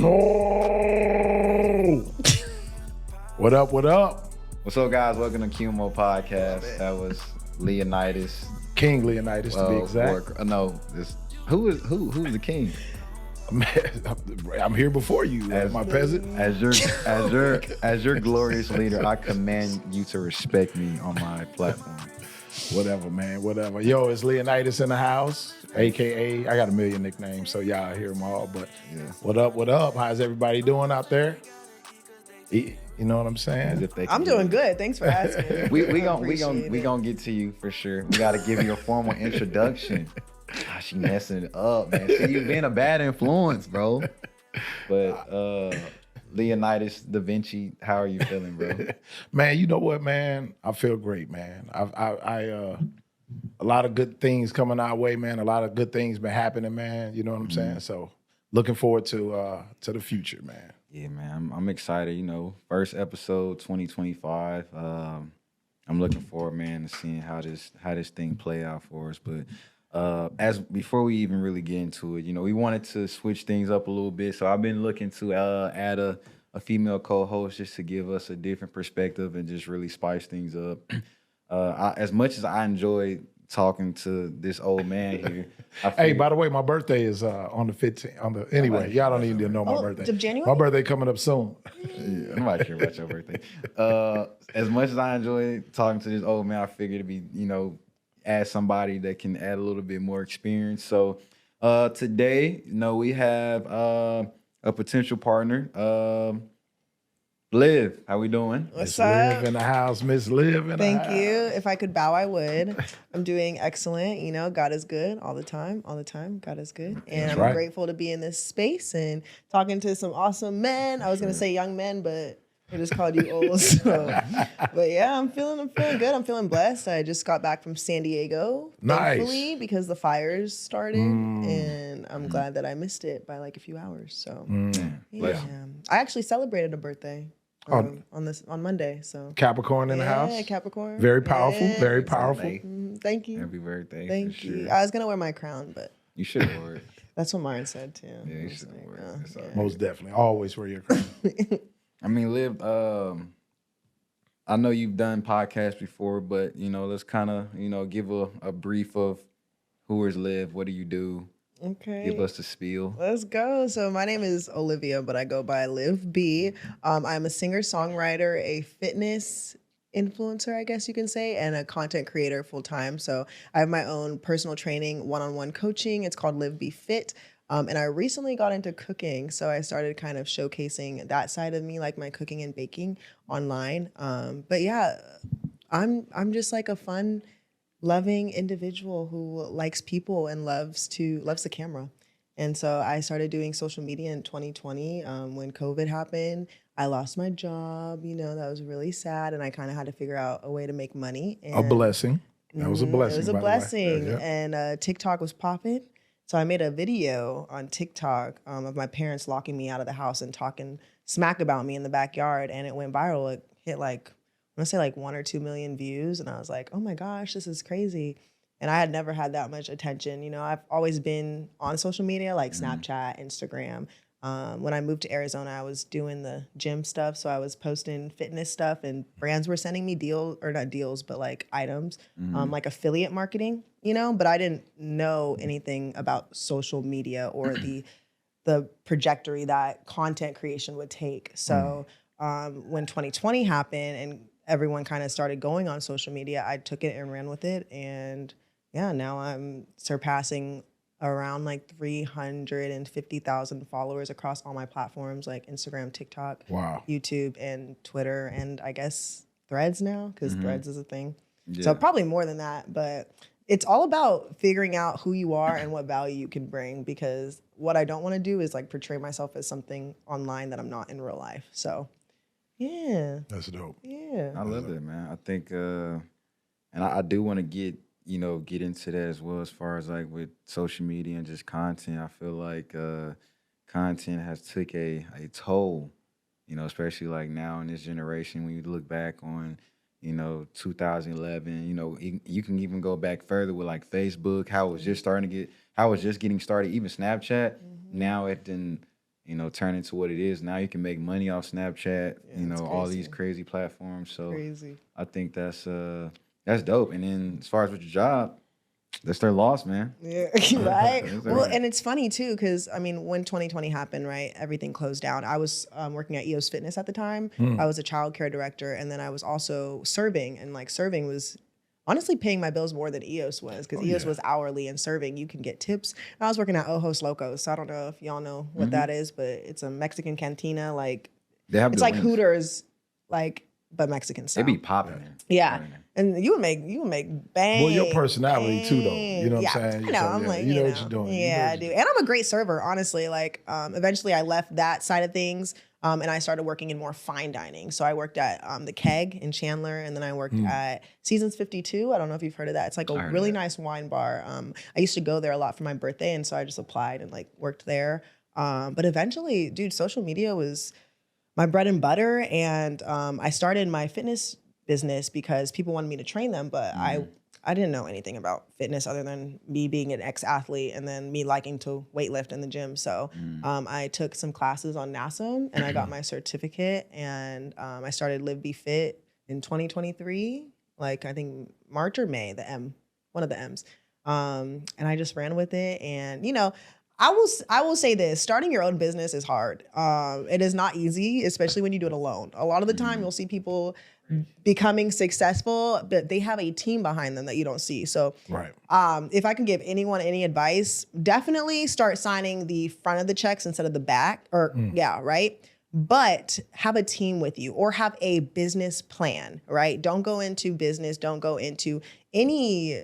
Oh! What up, what up? What's up, guys? Welcome to QMO Podcast. That was Leonidas. King Leonidas, to be exact. Who's the king? I'm here before you, my peasant. As your glorious leader, I command you to respect me on my platform. Whatever, man, whatever. Yo, it's Leonidas in the house, AKA, I got a million nicknames, so y'all hear them all, but yeah. What up, what up? How's everybody doing out there? You know what I'm saying? I'm doing good. Thanks for asking. we gonna get to you for sure. We gotta give you a formal introduction. Gosh, she messing it up, man. See, you've been a bad influence, bro. But Leonidas da Vinci, how are you feeling, bro? Man, you know what, man? I feel great, man. A lot of good things coming our way, man. A lot of good things been happening, man. You know what I'm saying? So looking forward to the future, man. Yeah, man. I'm excited. You know, first episode 2025. I'm looking forward, man, to seeing how this thing play out for us. But before we even really get into it, you know, we wanted to switch things up a little bit. So I've been looking to add a female co-host just to give us a different perspective and just really spice things up. As much as I enjoy talking to this old man here. Hey, by the way, my birthday is on the 15th. Anyway, y'all don't need to know my birthday. January? My birthday coming up soon. Yeah, nobody care about your birthday. As much as I enjoy talking to this old man, I figured to be, add somebody that can add a little bit more experience. So today, we have a potential partner. Liv, how we doing? What's Miss up? Liv in the house, Miss Liv in the house. Thank you. If I could bow, I would. I'm doing excellent. God is good all the time. All the time, God is good. And That's I'm right. grateful to be in this space and talking to some awesome men. I was going to say young men, but I just called you old. So. But yeah, I'm feeling good. I'm feeling blessed. I just got back from San Diego, thankfully, because the fires started. And I'm glad that I missed it by like a few hours. So yeah. I actually celebrated a birthday. On Monday, so Capricorn in the house. Yeah, Capricorn. Very powerful, Yeah, very powerful. Thank you. Happy birthday. Thank you. Sure. I was gonna wear my crown, but You should have wore it. that's what Myron said too. Yeah, you should have wore it. It's all right. Most definitely. Always wear your crown. I mean, Liv, I know you've done podcasts before, but, let's kind of, give a brief of who is Liv, what do you do? Okay. Give us the spiel. Let's go. So my name is Olivia, but I go by Liv B. I'm a singer-songwriter, a fitness influencer, I guess you can say, and a content creator full-time. So I have my own personal training, one-on-one coaching. It's called Liv Be Fit. And I recently got into cooking, so I started kind of showcasing that side of me, like my cooking and baking online. But yeah, I'm just like a fun, loving individual who likes people and loves the camera. And so I started doing social media in 2020 when COVID happened. I lost my job, that was really sad, and I kind of had to figure out a way to make money. And, A blessing. That was a blessing. It was a by blessing, the way. Yeah. and TikTok was popping. So I made a video on TikTok of my parents locking me out of the house and talking smack about me in the backyard, and it went viral. It hit like 1 or 2 million views, and I was like, oh my gosh, this is crazy. And I had never had that much attention. I've always been on social media like Snapchat, Instagram. When I moved to Arizona, I was doing the gym stuff, so I was posting fitness stuff, and brands were sending me like items, like affiliate marketing, but I didn't know anything about social media or the trajectory that content creation would take. So when 2020 happened and everyone kind of started going on social media, I took it and ran with it, and yeah, now I'm surpassing around like 350,000 followers across all my platforms like Instagram, TikTok, Wow. YouTube, and Twitter, and I guess Threads now, because Threads is a thing. Yeah. So probably more than that, but it's all about figuring out who you are and what value you can bring, because what I don't want to do is like portray myself as something online that I'm not in real life. So yeah. That's dope. Yeah. I love that, man. I think, and I do want to get into that as well, as far as like with social media and just content. I feel like content has took a toll, especially like now in this generation, when you look back on, 2011, you can even go back further with like Facebook, how it was just getting started, even Snapchat. Now it done, you know, turn into what it is. Now you can make money off Snapchat, you know, it's all crazy. these crazy platforms. So Crazy. I think that's dope. And then as far as with your job, that's their loss, man. Yeah, right. That's Well, right. and it's funny too, because I mean, when 2020 happened, right, everything closed down. I was working at EOS Fitness at the time. I was a child care director, and then I was also serving, and like serving was honestly paying my bills more than EOS was, because EOS was hourly, and serving you can get tips. And I was working at Ojos Locos, so I don't know if y'all know what that is, but it's a Mexican cantina, like They have it's good like wings. Hooters, like but Mexican They style. be popping, man. Yeah. And you would make bang. Well, your personality too, though. You know what I'm saying? I know. So, I'm yeah, like, you know what you're doing. You know Yeah, what I you're do. doing. And I'm a great server, honestly. Like, eventually I left that side of things. And I started working in more fine dining. So I worked at the Keg in Chandler, and then I worked at Seasons 52. I don't know if you've heard of that. It's like a heard of really that. nice wine bar. I used to go there a lot for my birthday, and so I just applied and like worked there. But eventually, dude, social media was my bread and butter, and I started my fitness business because people wanted me to train them, but I didn't know anything about fitness other than me being an ex-athlete and then me liking to weightlift in the gym. So I took some classes on NASM and I got my certificate, and I started Live Be Fit in 2023, like I think March or May, one of the M's. And I just ran with it, and you know, I will say this: starting your own business is hard. It is not easy, especially when you do it alone. A lot of the time, you'll see people becoming successful, but they have a team behind them that you don't see. So, Right. if I can give anyone any advice, definitely start signing the front of the checks instead of the back. Or right. But have a team with you, or have a business plan. Right. Don't go into business. Don't go into any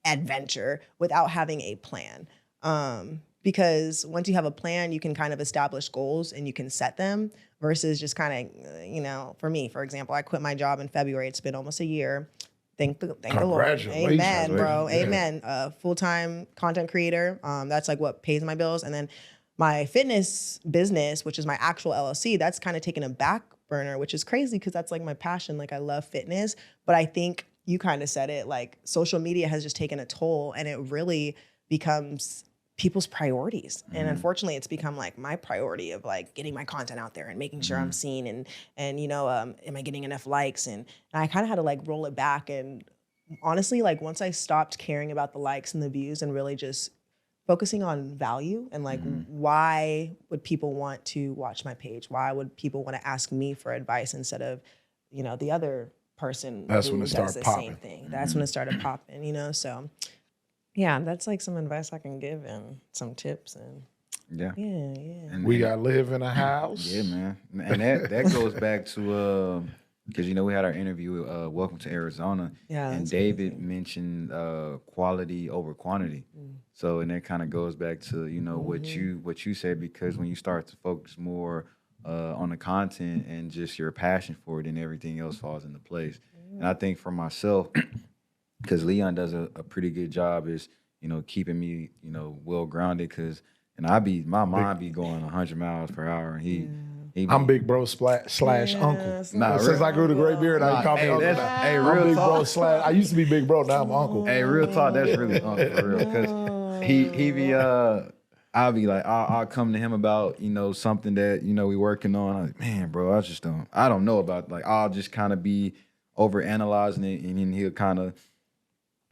adventure without having a plan. Because once you have a plan, you can kind of establish goals and you can set them, versus just kind of, you know, for me, for example, I quit my job in February. It's been almost a year. Thank the Lord. Congratulations. Amen, bro. Yeah. Amen. Full-time content creator. That's like what pays my bills. And then my fitness business, which is my actual LLC, that's kind of taken a back burner, which is crazy because that's like my passion. Like I love fitness, but I think you kind of said it, like social media has just taken a toll, and it really becomes people's priorities. And unfortunately it's become like my priority of like getting my content out there and making sure I'm seen, and you know, am I getting enough likes? And I kind of had to like roll it back. And honestly, like once I stopped caring about the likes and the views and really just focusing on value and like why would people want to watch my page? Why would people want to ask me for advice instead of, you know, the other person That's who when it does started the popping. same thing? That's when it started popping, you know? So yeah, that's like some advice I can give and some tips. And Yeah. yeah. We got to live in a house. Yeah, man. And that goes back to because you know we had our interview Welcome to Arizona. Yeah, And that's David mentioned quality over quantity. So and that kind of goes back to, you know, what you said, because when you start to focus more on the content and just your passion for it, then everything else falls into place. And I think for myself, because Leon does a pretty good job, is, you know, keeping me, you know, well grounded, because and my mind be going 100 miles per hour, and he I'm Big Bro slash Uncle. Nah, Since I grew the gray beard, I call me hey, Uncle. that's- now. hey, I'm real Big talk. Bro slash. I used to be Big Bro, now I'm Uncle. Hey, real talk, that's really for real. Because he be I'll be like, I'll come to him about, you know, something that, you know, we working on. I'm like, man, bro, I don't know about, like, I'll just kind of be over analyzing it, and then he'll kind of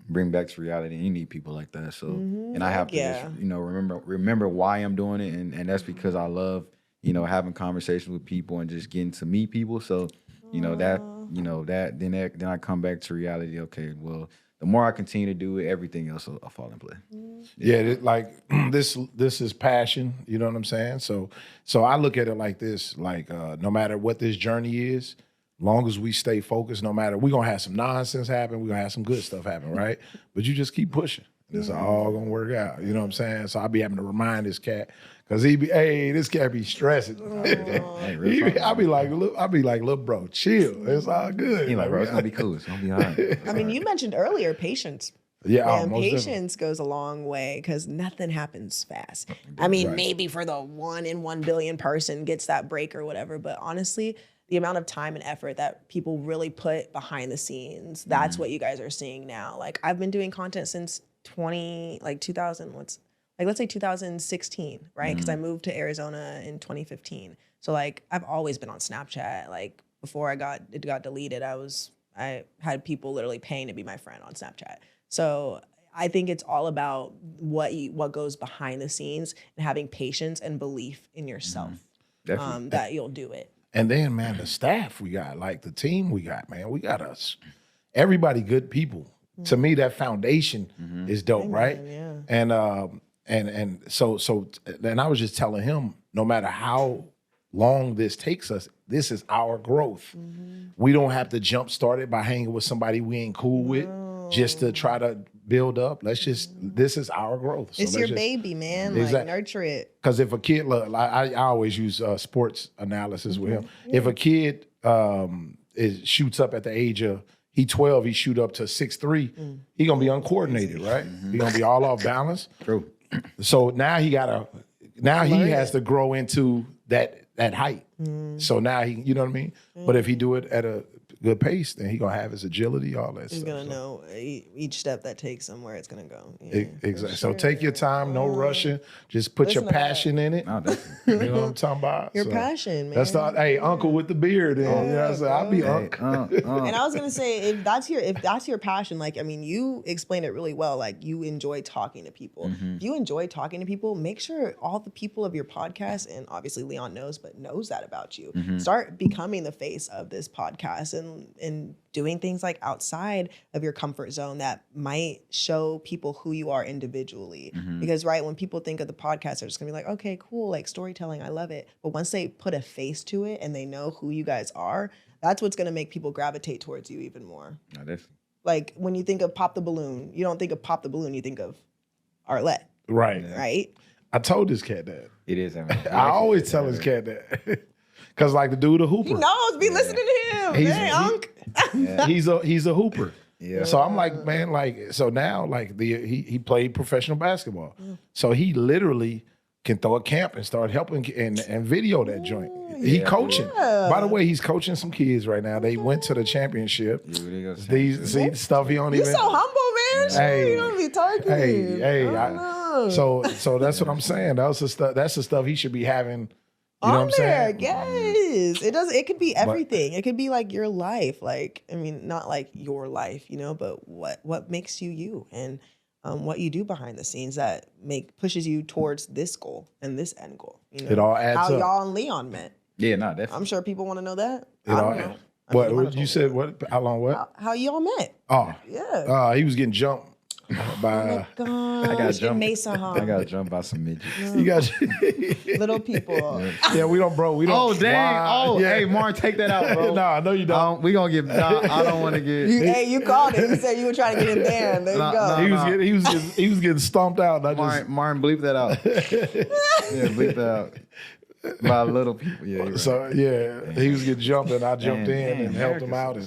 bring back to reality. And you need people like that. So and I have to just, you know, remember why I'm doing it, and that's because I love, you know, having conversations with people and just getting to meet people. So, you know, then I come back to reality. Okay, well, the more I continue to do it, everything else will fall in play. Yeah, like this is passion. You know what I'm saying? So I look at it like this: like no matter what this journey is, long as we stay focused, no matter, we're gonna have some nonsense happen, we're gonna have some good stuff happen, right? But you just keep pushing. It's all gonna work out. You know what I'm saying? So I be having to remind this cat, because this cat be stressing. I be like, look, bro, chill. It's all good. He like, bro, it's gonna be cool. It's gonna be all right. I mean, you mentioned earlier patience. Yeah, Man, most patience goes a long way, because nothing happens fast. I mean, maybe for the 1 in 1 billion person gets that break or whatever, but honestly, the amount of time and effort that people really put behind the scenes, that's what you guys are seeing now. Like, I've been doing content since 2000, like let's say 2016, right? Because I moved to Arizona in 2015. So like I've always been on Snapchat. Like before it got deleted, I had people literally paying to be my friend on Snapchat. So I think it's all about what goes behind the scenes and having patience and belief in yourself that you'll do it. And then, man, the staff we got, like the team we got, man, we got everybody good people. To me, that foundation is dope, right? Yeah. And so I was just telling him, no matter how long this takes us, this is our growth. We don't have to jump start it by hanging with somebody we ain't cool with just to try to build up. This is our growth. So it's your baby, man. Like nurture it. Because if a kid, look, I always use sports analysis with him. If a kid shoots up at the age of, he 12, he shoot up to 6'3", he gonna be uncoordinated, right? He gonna be all off balance. True. So now he has to grow into that height. So now you know what I mean? But if he do it at a good pace, then he gonna have his agility, all that stuff. He's gonna know each step that takes him where it's gonna go. Exactly. So take your time, no rushing. Just put your passion in it. No, you know what I'm talking about? Your passion, man. That's not, hey, uncle with the beard. You know what I'm saying? I'll be uncle. And I was gonna say, if that's your passion, like, I mean, you explained it really well. Like, you enjoy talking to people. If you enjoy talking to people, make sure all the people of your podcast, and obviously Leon knows that about you. Start becoming the face of this podcast and doing things like outside of your comfort zone that might show people who you are individually. Because when people think of the podcast, they're just gonna be like, okay, cool, like storytelling, I love it. But once they put a face to it and they know who you guys are, that's what's gonna make people gravitate towards you even more. No, definitely. Like when you think of Pop the Balloon, you don't think of Pop the Balloon, you think of Arlette. Right. Right? I told this cat that. It is. I always tell this cat that. Cause like the dude a hooper. He knows, be listening to him. He's a hooper. Yeah. So I'm like, man, like, so now like he played professional basketball. So he literally can throw a camp and start helping and video that joint. He coaching. By the way, he's coaching some kids right now. They went to the championship. See stuff he don't You even. so humble, man. Hey, you don't be talking. Hey. So that's what I'm saying. That's the stuff he should be having. You know what I'm saying? Yes. It could be everything. It could be like your life. Like, I mean, not like your life, but what makes you you, and what you do behind the scenes that pushes you towards this goal and this end goal. It all adds how up. How y'all and Leon met. Yeah, no, definitely. I'm sure people want to know that. I don't know. What you said? What? How long? What? How y'all met? Oh, yeah. He was getting jumped by. Oh my God. I got jumped. I got jumped by some midgets. You got little people. Yeah, we don't. Oh dang! Hey, Mark, take that out, bro. No, I know you don't. We gonna get. I don't want to get. You called it. You said you were trying to get in there. There you go. He was getting stomped out. Martin, bleep that out. Yeah, bleep that out. By little people. Yeah. Right. So he was getting jumped, and I jumped in and helped him out.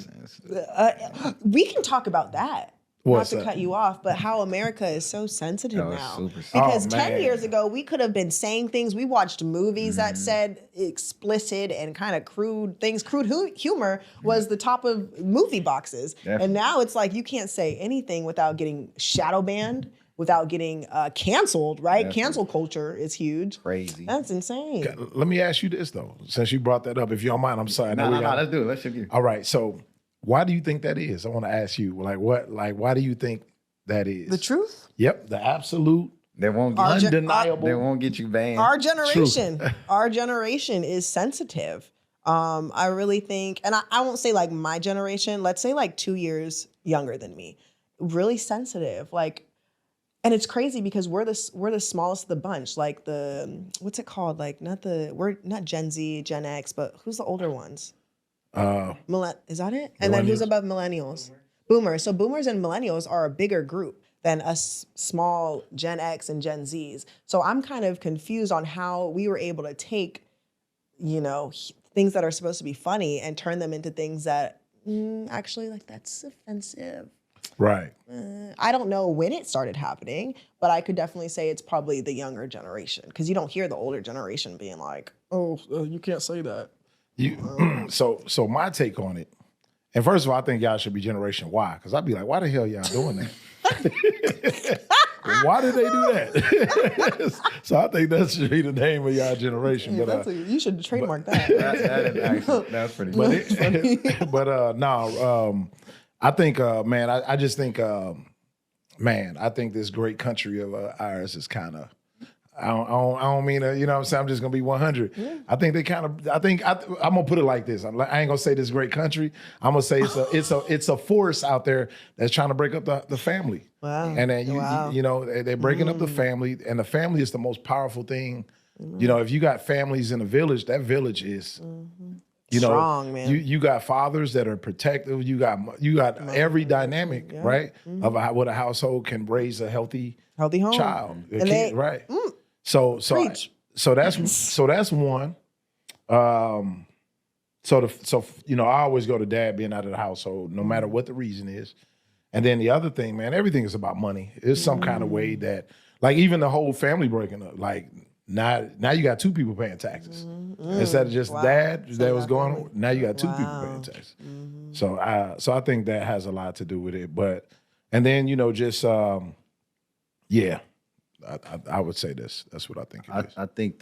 We can talk about that. What's Not to that? cut you off, but how America is so sensitive now. Super because 10 years ago, we could have been saying things. We watched movies that said explicit and kind of crude things. Crude humor was the top of movie boxes. Definitely. And now it's like you can't say anything without getting shadow banned, without getting canceled, right? Definitely. Cancel culture is huge. Crazy. That's insane. Let me ask you this, though. Since you brought that up, if you don't mind, I'm sorry. No, let's do it. Let's shift gears. All right, so why do you think that is? I want to ask you, why do you think that is? The truth? Yep, the absolute, They won't undeniable. They won't get you banned. Our generation is sensitive. I really think, and I won't say like my generation, let's say like 2 years younger than me, really sensitive. Like, and it's crazy because we're the smallest of the bunch. Like what's it called? Like we're not Gen Z, Gen X, but who's the older ones? Is that it? And then who's above millennials? Boomers. So boomers and millennials are a bigger group than us small Gen X and Gen Zs. So I'm kind of confused on how we were able to take, things that are supposed to be funny and turn them into things that actually like that's offensive. Right. I don't know when it started happening, but I could definitely say it's probably the younger generation because you don't hear the older generation being like, "Oh, you can't say that." So my take on it, and first of all, I think y'all should be Generation Y because I'd be like, why the hell y'all doing that? Why did they do that? So I think that should be the name of y'all generation. Yeah, But you should trademark that. That's pretty funny. I think, man, I just think, man, I think this great country of ours is kind of. I don't mean to, you know what I'm saying? I'm just gonna be 100. Yeah. I think I'm gonna put it like this. I ain't gonna say this great country. I'm gonna say it's a force out there that's trying to break up the family. Wow. And then you know, they're breaking up the family, and the family is the most powerful thing. You know, if you got families in a village, that village is you know, strong, man. You got fathers that are protective. You got every dynamic, right, of what a household can raise a healthy home child, and kid, right? So that's one. So you know, I always go to dad being out of the household, no matter what the reason is. And then the other thing, man, everything is about money. It's some kind of way that, like, even the whole family breaking up, like now you got two people paying taxes instead of just dad that was going on. Now you got two people paying taxes. So I think that has a lot to do with it. But and then you know just yeah. I would say this. That's what I think it is. I think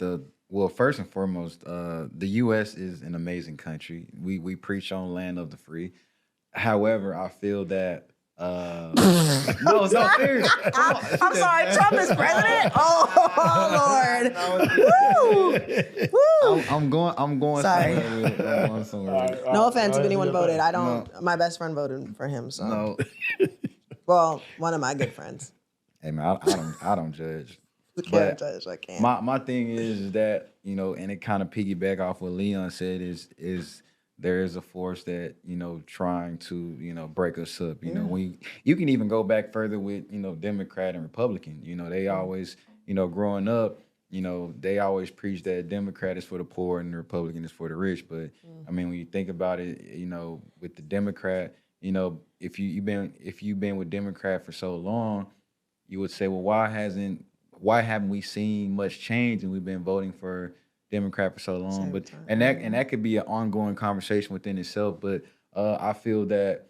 first and foremost, the U.S. is an amazing country. We preach on land of the free. However, I feel that no, serious. I'm sorry, Trump is president. Oh Lord. Woo. I'm going Sorry. somewhere. No offense if anyone voted. I don't. No. My best friend voted for him. So No. Well, one of my good friends. Hey man, I don't judge. I can't judge. I can't. My thing is that, you know, and it kind of piggyback off what Leon said is there is a force that, you know, trying to, you know, break us up. You know, when you can even go back further with, you know, Democrat and Republican. You know, they always, you know, growing up, you know, they always preach that Democrat is for the poor and the Republican is for the rich. But I mean, when you think about it, you know, with the Democrat, you know, if you've been with Democrat for so long, you would say, well, why haven't we seen much change and we've been voting for Democrat for so long? And that could be an ongoing conversation within itself. But I feel that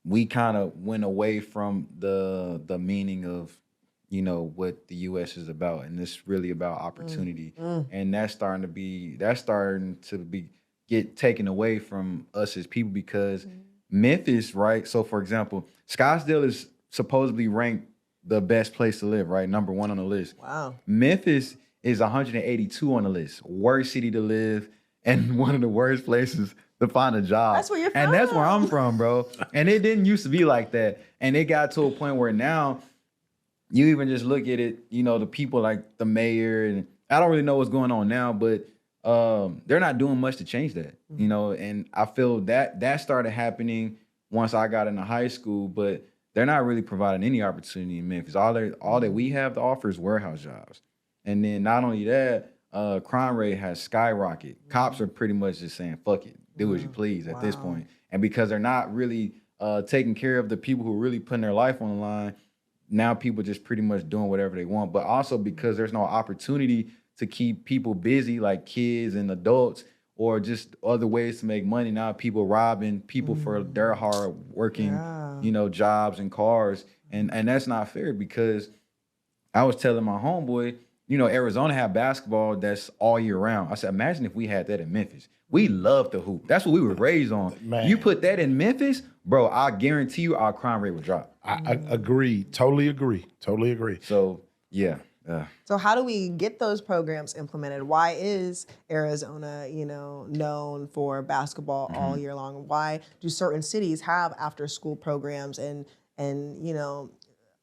we kind of went away from the meaning of, you know, what the U.S. is about, and it's really about opportunity, and that's starting to be get taken away from us as people because Memphis, right? So, for example, Scottsdale is supposedly ranked the best place to live, right? Number 1 on the list. Wow. Memphis is 182 on the list. Worst city to live and one of the worst places to find a job. That's where you're from. And that's where I'm from, bro. And it didn't used to be like that. And it got to a point where now you even just look at it, you know, the people like the mayor, and I don't really know what's going on now, but they're not doing much to change that, you know, and I feel that started happening once I got into high school, but they're not really providing any opportunity in Memphis. All that we have to offer is warehouse jobs. And then not only that, crime rate has skyrocketed. Cops are pretty much just saying, fuck it, do as you please at this point. And because they're not really taking care of the people who are really putting their life on the line, now people just pretty much doing whatever they want. But also because there's no opportunity to keep people busy, like kids and adults, or just other ways to make money. Now people robbing people for their hard working, you know, jobs and cars. And that's not fair because I was telling my homeboy, you know, Arizona have basketball that's all year round. I said, imagine if we had that in Memphis. We love to hoop. That's what we were raised on. Man. You put that in Memphis, bro, I guarantee you our crime rate would drop. I agree. Totally agree. So, yeah. So how do we get those programs implemented? Why is Arizona, you know, known for basketball all year long? Why do certain cities have after school programs and you know,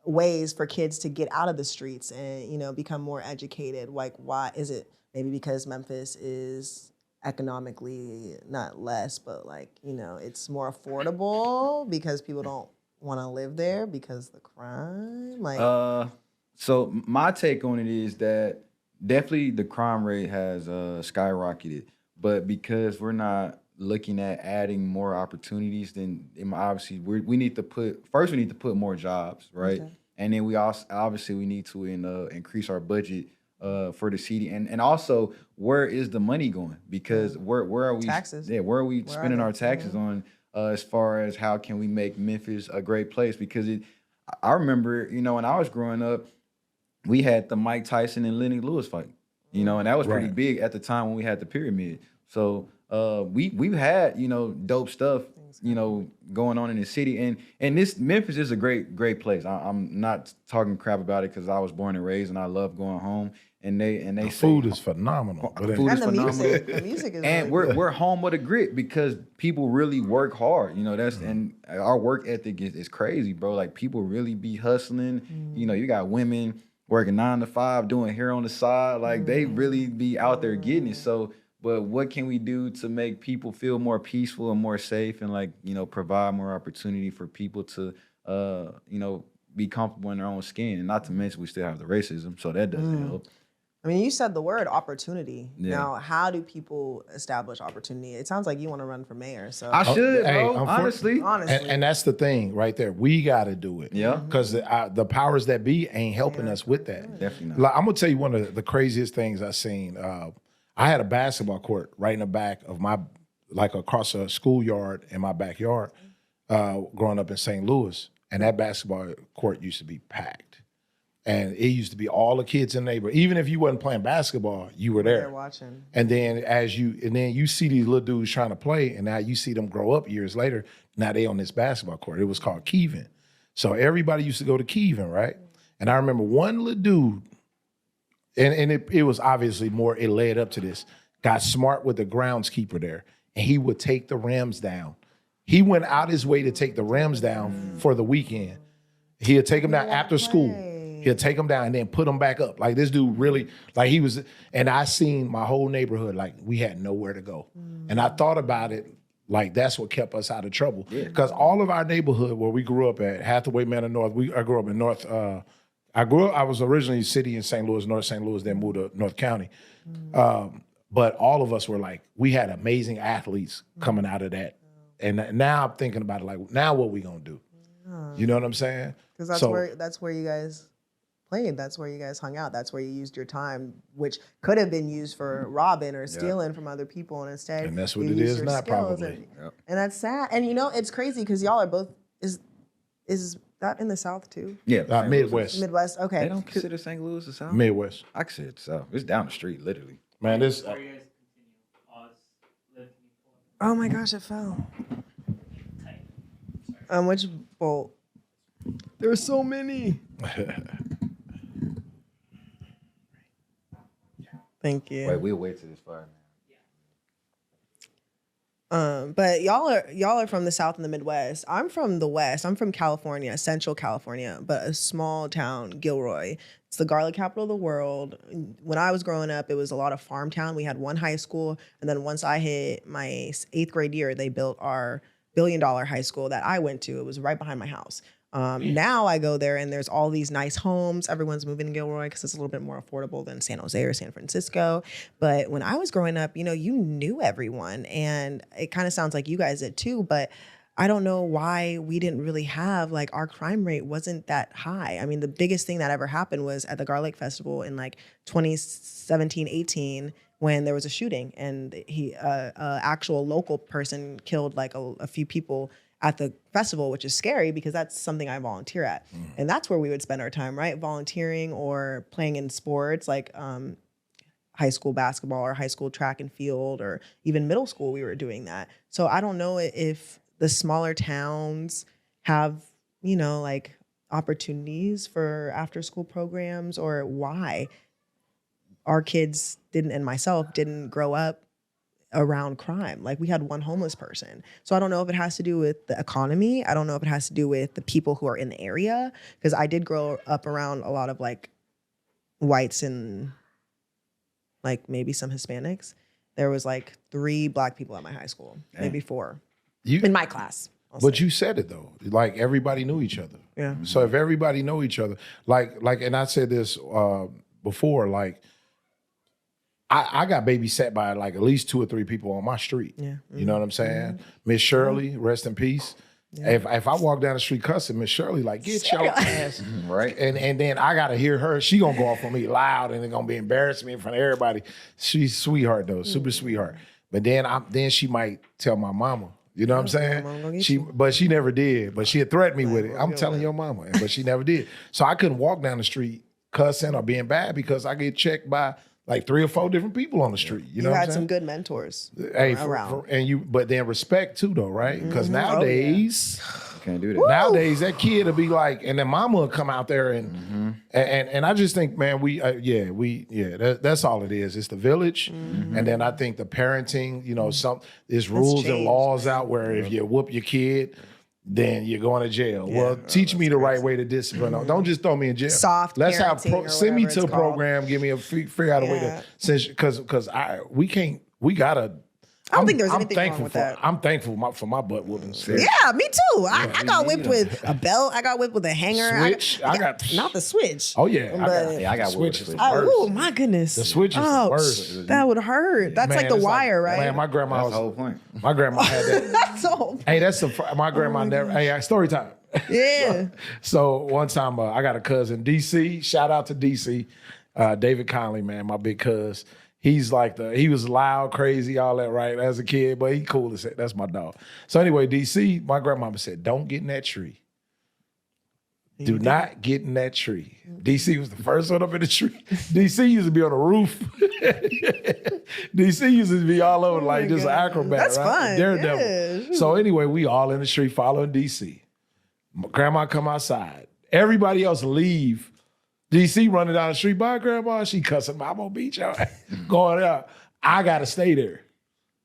ways for kids to get out of the streets and, you know, become more educated? Like, why is it maybe because Memphis is economically not less, but like, you know, it's more affordable because people don't want to live there because the crime? Like So my take on it is that definitely the crime rate has skyrocketed, but because we're not looking at adding more opportunities, then obviously we need to put more jobs, right? Okay. And then we also obviously we need to increase our budget for the city, and also where is the money going? Because where are we? Taxes. Yeah, where are we spending our taxes on? As far as how can we make Memphis a great place? Because I remember, when I was growing up, we had the Mike Tyson and Lenny Lewis fight, and that was pretty Right. big at the time when we had the pyramid. So we've had, dope stuff, going on in the city. And this Memphis is a great place. I'm not talking crap about it because I was born and raised and I love going home. And they The say food is phenomenal. But food And is the phenomenal. music. The music is And really good. we're home with a grit because people really work hard. And our work ethic is crazy, bro. Like people really be hustling. You got women working 9 to 5, doing hair on the side. Like they really be out there getting it. So, but what can we do to make people feel more peaceful and more safe and provide more opportunity for people to be comfortable in their own skin? And not to mention we still have the racism, so that doesn't help. I mean, you said the word opportunity. Yeah. Now, how do people establish opportunity? It sounds like you want to run for mayor. So I should, hey, bro. Honestly. And that's the thing right there. We got to do it. Yeah. Because the powers that be ain't helping us with that. Definitely not. Like, I'm going to tell you one of the craziest things I've seen. I had a basketball court right in the back of across a schoolyard in my backyard growing up in St. Louis. And that basketball court used to be packed. And it used to be all the kids in the neighborhood. Even if you wasn't playing basketball, you were there. they're watching. And then you see these little dudes trying to play, and now you see them grow up years later. Now they on this basketball court. It was called Kevin. So everybody used to go to Kevin, right? And I remember one little dude, and it was obviously more, it led up to this, got smart with the groundskeeper there, and he would take the rims down. He went out his way to take the rims down for the weekend. He'd take them down after school. He'll take them down and then put them back up. Like this dude really, like he was, and I seen my whole neighborhood, like we had nowhere to go. And I thought about it, like that's what kept us out of trouble. Because all of our neighborhood where we grew up at, Hathaway Manor North, I grew up in North, I was originally city in St. Louis, North St. Louis, then moved to North County. But all of us were like, we had amazing athletes coming out of that. And now I'm thinking about it, like, now what we gonna do? You know what I'm saying? Because that's where you guys played. That's where you guys hung out. That's where you used your time, which could have been used for robbing or stealing from other people, and instead, And that's what you it used is your now, skills. probably. And that's sad. And it's crazy because y'all are both is that in the South too? Yeah. St. Louis. Midwest. Midwest. Okay. They don't consider St. Louis the South? Midwest. I consider it the South. It's down the street, literally. Man, this, Before you guys continue, Oz lived Oh my gosh, it fell. tight. Which bolt? There's so many. Thank you. Wait, we'll wait till this fire, man. But y'all are from the South and the Midwest. I'm from the West. I'm from California, Central California, but a small town, Gilroy. It's the garlic capital of the world. When I was growing up, it was a lot of farm town. We had one high school, and then once I hit my 8th grade year, they built our $1 billion high school that I went to. It was right behind my house. Now I go there and there's all these nice homes. Everyone's moving to Gilroy because it's a little bit more affordable than San Jose or San Francisco. But when I was growing up, you knew everyone, and it kind of sounds like you guys did too. But I don't know why we didn't really have, like, our crime rate wasn't that high. I mean, the biggest thing that ever happened was at the Garlic Festival in like 2017, 18, when there was a shooting and actual local person killed like a few people at the festival, which is scary because that's something I volunteer at. And that's where we would spend our time, right? Volunteering or playing in sports like high school basketball or high school track and field, or even middle school, we were doing that. So I don't know if the smaller towns have, like opportunities for after school programs, or why our kids didn't, and myself didn't grow up around crime. Like we had one homeless person. So I don't know if it has to do with the economy. I don't know if it has to do with the people who are in the area. Because I did grow up around a lot of like whites and like maybe some Hispanics. There was like 3 Black people at my high school, maybe 4 in my class. But you said it though, like everybody knew each other. Yeah. So if everybody know each other, like, and I said this before, like, I got babysat by like at least 2 or 3 people on my street. Yeah. You know what I'm saying? Miss Shirley, rest in peace. Yeah. If I walk down the street cussing, Miss Shirley, like, get your ass. Right. And then I gotta hear her. She gonna go off on me loud and it's gonna be embarrassing me in front of everybody. She's sweetheart though, super sweetheart. But then she might tell my mama, You know what I'm I'm gonna go saying? get She, you. but she never did. But she had threatened me with it. we're I'm good telling with your mama, but she never did. So I couldn't walk down the street cussing or being bad because I get checked by like 3 or 4 different people on the street. You know You what I'm had saying? some good mentors Hey, around. and you, but then respect too, though, right? Because Oh, yeah. nowadays, Can't do that. nowadays that kid will be like, and then mama will come out there and I just think, man, that's all it is. It's the village, and then I think the parenting. You know, there's rules and changed, laws out where if you whoop your kid, then you're going to jail. Well, teach me the right way to discipline. Don't just throw me in jail. Soft Let's have parenting or send me whatever to a it's called. program. Give me figure out a way Yeah. to because we gotta. I don't think there's anything wrong thankful with for, that. I'm thankful for my butt whoopings. Yeah, me too. I got whipped with a belt. I got whipped with a hanger. Switch. I got not the switch. Oh yeah, But- I got switches. switches. Oh my goodness. The switch is the Ouch. worst. That would hurt. That's Man, like the it's wire, right? Man, my grandma That's the whole was. point. My grandma had that. That's all. Hey, that's my grandma never. Hey, story time. Yeah. So one time I got a cousin, DC. Shout out to DC, David Conley, man, my big cuz. He's like he was loud, crazy, all that, right, as a kid, but he cool as heck. That's my dog. So anyway, DC, my grandmama said, don't get in that tree. Do not get in that tree. DC was the first one up in the tree. DC used to be on the roof. DC used to be all over like just an acrobat. That's right? fun. Daredevil. Yeah. So anyway, we all in the street following DC. My grandma come outside. Everybody else leave. DC running down the street. Bye, grandma. She cussing. I'm gonna beat your ass. Going out. I gotta stay there.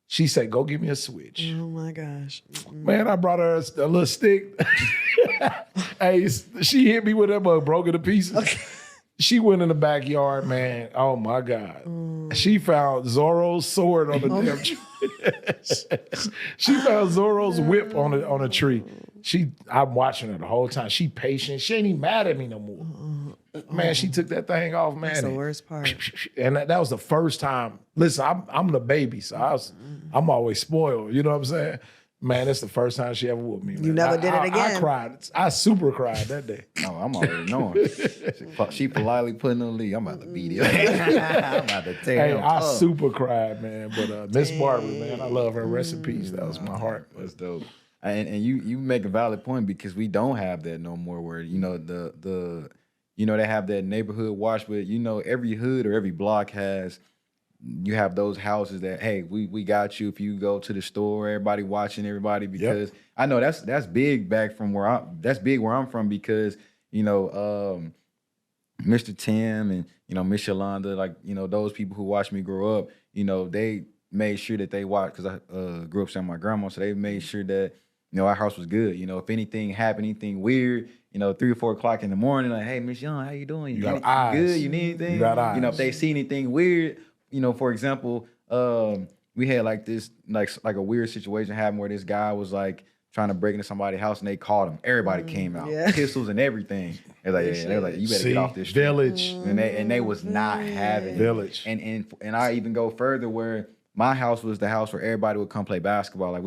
She said, go give me a switch. Oh my gosh. Man, I brought her a little stick. Hey, she hit me with that mug, broke it to pieces. She went in the backyard, man. Oh my God. She found Zorro's sword on the damn tree. She found Zorro's whip on a tree. I'm watching her the whole time. She patient. She ain't even mad at me no more. Man, she took that thing off, man. That's the worst part. And that was the first time. Listen, I'm the baby, so I'm always spoiled. You know what I'm saying? Man, that's the first time she ever whooped me. Man. You never did it I again. cried. I super cried that day. Oh, I'm already knowing. She politely putting on the lead. I'm about to beat it. I'm about to tear Hey, him I up. super cried, man. But Miss Barbara, man, I love her. Rest in peace. That was my heart. That's dope. And you make a valid point because we don't have that no more. Where the they have that neighborhood watch, but every hood or every block has. You have those houses that, hey, we got you if you go to the store. Everybody watching everybody because I know that's big back from where I'm from because Mr. Tim and Miss Yolanda, like those people who watched me grow up, they made sure that they watched because I grew up with my grandma, so they made sure that our house was good. If anything happened, anything weird, 3 or 4 o'clock in the morning, like, hey, Miss Young, how you doing? You got anything eyes. good? You need anything? You got eyes. If they see anything weird. For example, we had like this, like a weird situation happen where this guy was like trying to break into somebody's house and they called him. Everybody came out, pistols and everything. They were like, you better get off this street. Village. And they was not having it. Village. And I even go further where my house was the house where everybody would come play basketball. Like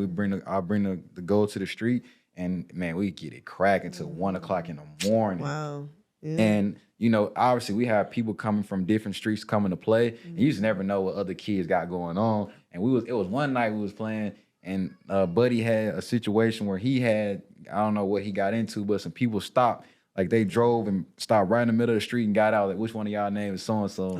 I bring the goal to the street and man, we get it cracking till 1 o'clock in the morning. Wow. Yeah. And obviously we have people coming from different streets coming to play, and you just never know what other kids got going on. And it was one night we was playing, and Buddy had a situation where he had, I don't know what he got into, but some people stopped, like they drove and stopped right in the middle of the street and got out. Like, which one of y'all name is so and so?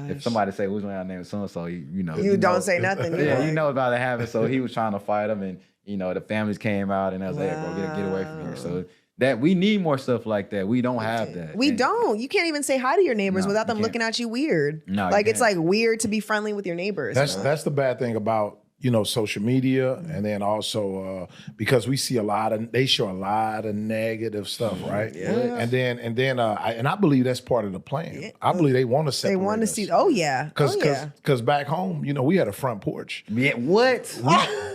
If somebody say which one of y'all name is so and so, you don't say nothing. Yeah, you know about it happen. So he was trying to fight them, and the families came out, and I was like, hey, bro, get away from here. So. That we need more stuff like that. We don't have that. We don't. You can't even say hi to your neighbors without them you can't. looking at you weird. No, like you it's can't. like weird to be friendly with your neighbors. That's the bad thing about social media, and then also because we see they show a lot of negative stuff, right? Yeah. And then I believe that's part of the plan. Yeah. I believe they want to separate. They want to us. see. Oh yeah. Because back home, we had a front porch. Yeah, what?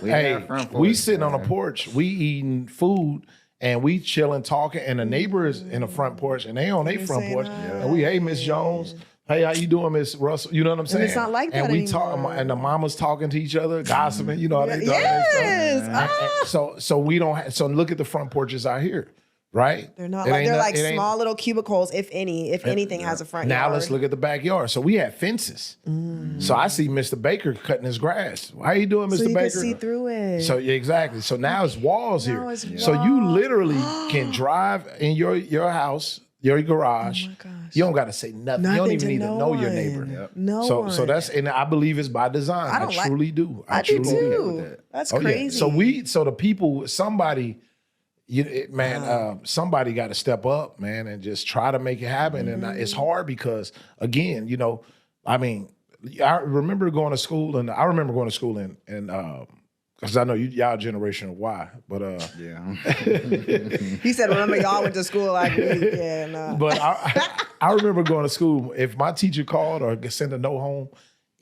Hey, we sitting on a porch, we eating food. And we chilling, talking, and the neighbors in the front porch, and they on their front porch. And we, hey, Miss Jones, hey, how you doing, Miss Russell? You know what I'm saying? it's not like that And we anymore. and the mamas talking to each other, gossiping. You know how they talk. Yes. So we don't. So look at the front porches out here. right? They're not It like ain't they're no- like it ain't- small little cubicles, if anything has a front Now yard. let's look at the backyard. So we had fences. So I see Mr. Baker cutting his grass. How you doing, Mr. so you Baker? can see through it. So yeah, exactly. So now it's walls Now here. it's So you walls. literally can drive in your house, your garage. Oh my gosh. You don't got to say nothing. You don't Nothing even to need to no know your one. neighbor. Yep. No So one. so that's, and I believe it's by design. I I don't like- truly do. I do truly too. with that. That's Oh, yeah. crazy. So the people, somebody, somebody got to step up, man, and just try to make it happen. And it's hard because, again, I mean, I remember going to school, and because I know y'all generation of Y, but Yeah. He said, "Remember, y'all went to school like me." Yeah, nah. but I remember going to school. If my teacher called or sent a note home,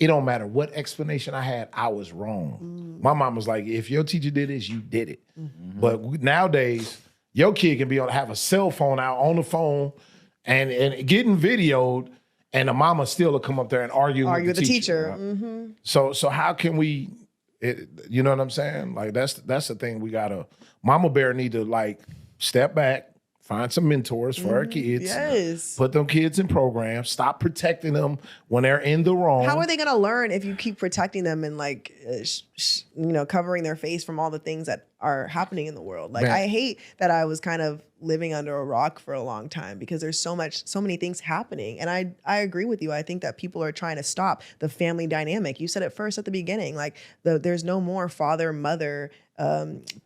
it don't matter what explanation I had, I was wrong. My mom was like, if your teacher did this, you did it. But nowadays, your kid can have a cell phone out on the phone and getting videoed, and the mama still will come up there and argue with the teacher. Mm-hmm. So how can we, you know what I'm saying? Like that's the thing we gotta, Mama Bear need to like step back, find some mentors for her kids. Yes. Put them kids in programs. Stop protecting them when they're in the wrong. How are they going to learn if you keep protecting them and like, covering their face from all the things that are happening in the world? Like, Man. I hate that I was kind of living under a rock for a long time because there's so many things happening. And I agree with you. I think that people are trying to stop the family dynamic. You said it first at the beginning, like there's no more father, mother,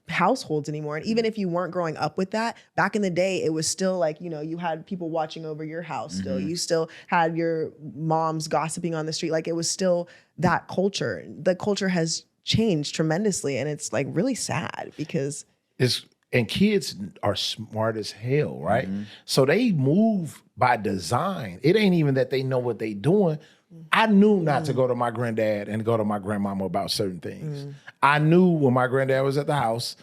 households anymore. And even if you weren't growing up with that, back in the day, it was still like, you had people watching over your house still. You still had your moms gossiping on the street. Like it was still that culture. The culture has changed tremendously. And it's like really sad because and kids are smart as hell, right? So they move by design. It ain't even that they know what they doing. I knew not to go to my granddad and go to my grandmama about certain things. I knew when my granddad was at the house,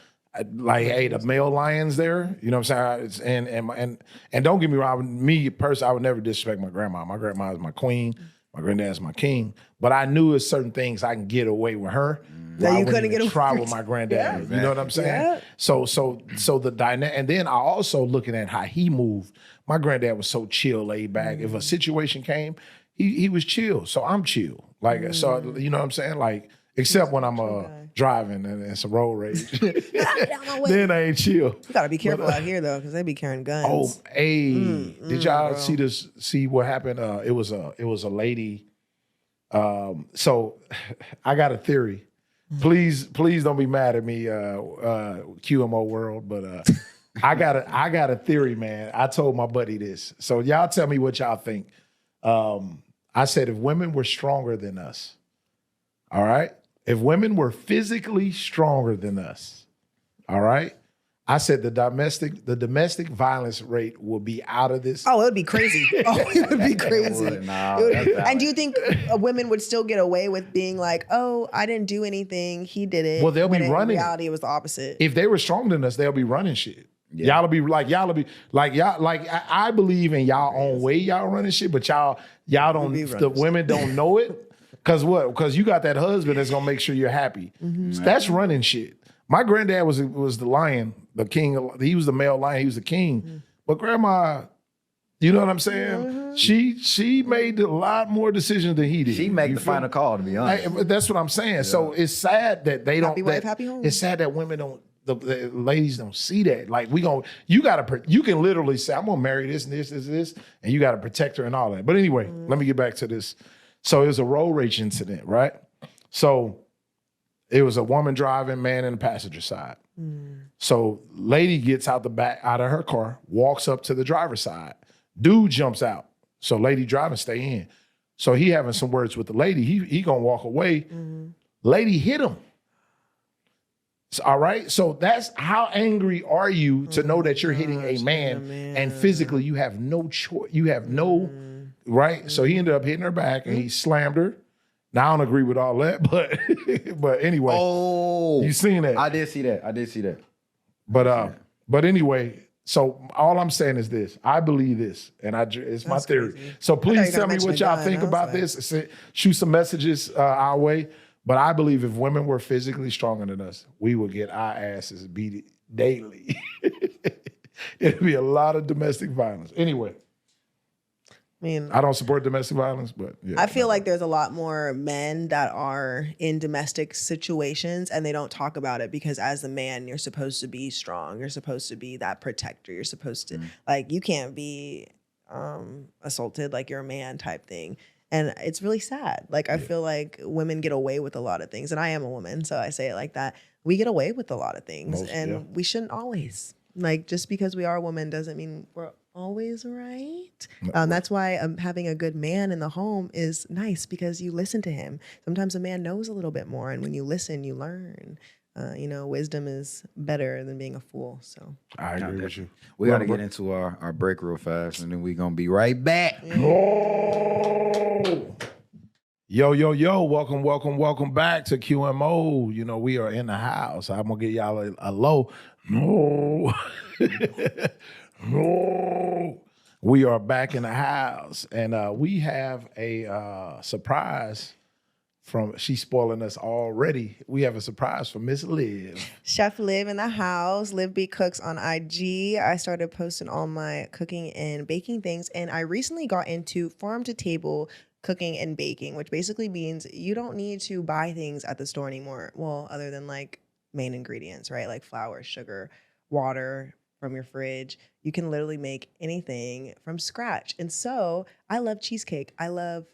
like, hey, the male lion's there. You know what I'm saying? And don't get me wrong, me personally, I would never disrespect my grandma. My grandma is my queen. My granddad's my king. But I knew there's certain things I can get away with her. That you I wouldn't couldn't even get away try with. with my granddad. Yeah. You know what I'm saying? Yeah. So the dynamic, and then I also looking at how he moved. My granddad was so chill, laid back. If a situation came, he was chill. So I'm chill. Like so, you know what I'm saying? Like except when I'm driving and it's a road rage, then I ain't chill. you got to be careful out here though, because they be carrying guns. Oh, hey, did y'all see what happened? It was a lady. So I got a theory. Please don't be mad at me, QMO world, but I got a theory, man. I told my buddy this. So y'all tell me what y'all think. I said if women were stronger than us, all right? If women were physically stronger than us, all right? I said the domestic violence rate will be out of this. Oh, it would be crazy. It would be crazy. Nah, It would- that's valid. and do you think women would still get away with being like, "Oh, I didn't do anything. He did it." Well, they'll be when in running. reality, it was the opposite. If they were stronger than us, they'll be running shit. Y'all be like, I believe in y'all own way y'all running shit, but y'all don't, be the running women don't know it. Cause what? Because you got that husband that's gonna make sure you're happy. So that's running shit. My granddad was the lion, the king. He was the male lion. He was the king. But grandma, you know what I'm saying? She made a lot more decisions than he did. She make You the feel final me? call, to be honest. Hey, that's what I'm saying. So it's sad that they don't. Happy wife, happy home. It's sad that women don't. The ladies don't see that. Like you can literally say, I'm gonna marry this and this, and you gotta protect her and all that. But anyway, let me get back to this. So it was a road rage incident, right? So it was a woman driving, man in the passenger side. So lady gets out of her car, walks up to the driver's side. Dude jumps out. So lady driving, stay in. So he having some words with the lady. He gonna walk away. Lady hit him. All right. So that's how angry are you to know that you're hitting a man and physically you have no choice. You have no right. So he ended up hitting her back and he slammed her. Now I don't agree with all that, but anyway, Oh, you seen that. I did see that. But anyway, so all I'm saying is this. I believe this, and it's my That's theory. crazy. So you please were tell gonna me what mention a y'all gun. think I was about like- this. Shoot some messages our way. But I believe if women were physically stronger than us, we would get our asses beat daily. It'd be a lot of domestic violence. Anyway, I mean, I don't support domestic violence, but yeah. I feel like there's a lot more men that are in domestic situations and they don't talk about it because as a man, you're supposed to be strong. You're supposed to be that protector. You're supposed to like, you can't be assaulted like you're a man type thing. And it's really sad. Like, I feel like women get away with a lot of things. And I am a woman, so I say it like that. We get away with a lot of things we shouldn't always. Like, just because we are a woman doesn't mean we're always right. That's why having a good man in the home is nice because you listen to him. Sometimes a man knows a little bit more. And when you listen, you learn. Wisdom is better than being a fool. So I agree with you. We got to get into our break real fast, and then we're going to be right back. Oh. Yo, welcome back to QMO. You know, we are in the house. I'm going to give y'all a low. No. No. We are back in the house, and we have a surprise she's spoiling us already. We have a surprise from Miss Liv. Chef Liv in the house. Liv B Cooks on IG. I started posting all my cooking and baking things, and I recently got into farm to table cooking and baking, which basically means you don't need to buy things at the store anymore. Well, other than like main ingredients, right? Like flour, sugar, water from your fridge. You can literally make anything from scratch. And so I love cheesecake. I love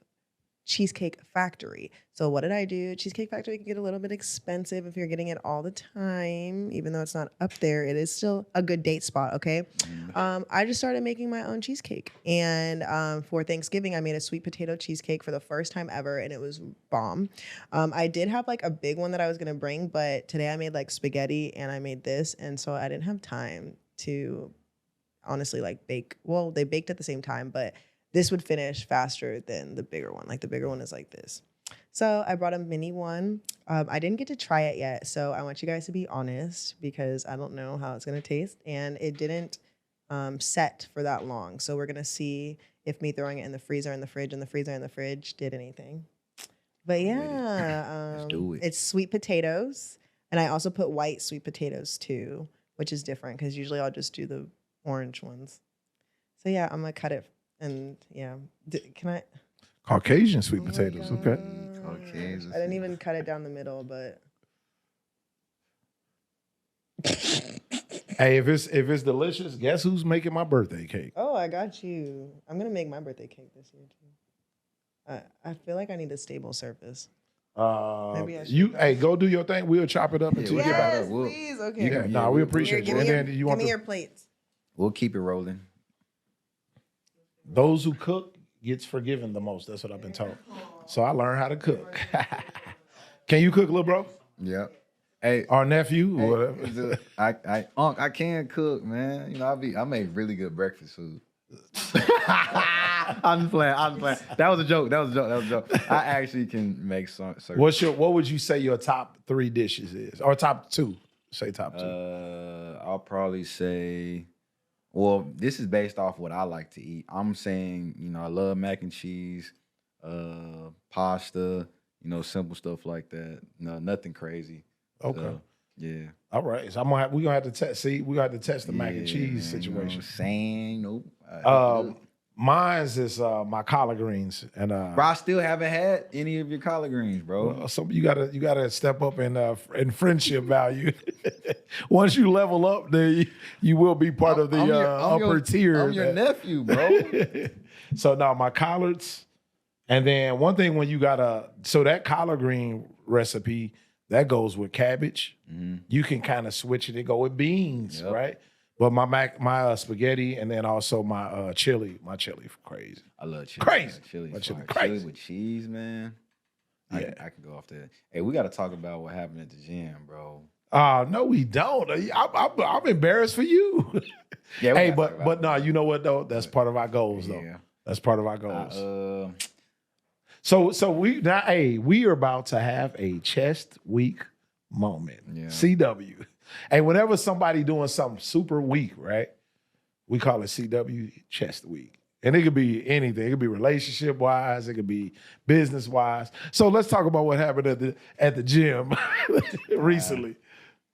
Cheesecake Factory. So what did I do? Cheesecake Factory can get a little bit expensive if you're getting it all the time. Even though it's not up there, it is still a good date spot, okay? I just started making my own cheesecake. And for Thanksgiving, I made a sweet potato cheesecake for the first time ever, and it was bomb. I did have like a big one that I was gonna bring, but today I made like spaghetti and I made this, and so I didn't have time to honestly like bake. Well, they baked at the same time, but this would finish faster than the bigger one. Like the bigger one is like this. So I brought a mini one. I didn't get to try it yet. So I want you guys to be honest because I don't know how it's going to taste. And it didn't set for that long. So we're going to see if me throwing it in the freezer, in the fridge, in the freezer, in the fridge did anything. But yeah, Let's do it. It's sweet potatoes. And I also put white sweet potatoes too, which is different because usually I'll just do the orange ones. So yeah, I'm going to cut it. And yeah, can I? Caucasian sweet potatoes. Okay. Caucasian. I didn't even cut it down the middle, but. Hey, if it's delicious, guess who's making my birthday cake? Oh, I got you. I'm gonna make my birthday cake this year too. I feel like I need a stable surface. Maybe I should. Hey, go do your thing. We'll chop it up until we get back. Yes, please. Okay. Yeah, we appreciate you. And then you give want me your plates. We'll keep it rolling. those who cook gets forgiven the most. That's what I've been told. So I learned how to cook. Can you cook, little bro? Yeah. Hey, Our nephew, whatever. I can cook, man. You know, I make really good breakfast food. I'm just playing. That was a joke. I actually can make some. What would you say your top 3 dishes is, or top 2? Say top 2. I'll probably say. Well, this is based off what I like to eat. I'm saying, you know, I love mac and cheese, pasta, you know, simple stuff like that. No, nothing crazy. Okay. So, yeah. All right. So we're gonna have to test. See, we got to test the mac and cheese man, situation. You know what I'm saying? Nope. Mine's is my collard greens, and Bro, I still haven't had any of your collard greens, bro. So you gotta step up in friendship value. Once you level up, then you will be part of the upper tier. I'm your nephew, bro. So now my collards, and then one thing when you so that collard green recipe that goes with cabbage. Mm-hmm. You can kind of switch it and go with beans, Yep. right? But my spaghetti and then also my chili. My chili crazy. I love chili. Crazy. Chili, My chili fire. crazy. Chili with cheese, man. Yeah. I can go off there. Hey, we got to talk about what happened at the gym, bro. No, we don't. I'm embarrassed for you. Yeah, we hey, gotta talk about but no, you know what though? That's part of our goals, though. Yeah. That's part of our goals. So, we are about to have a chest week moment. Yeah. CW. Hey, whenever somebody doing something super weak, right? We call it CW chest week. And it could be anything. It could be relationship wise. It could be business wise. So let's talk about what happened at the gym recently.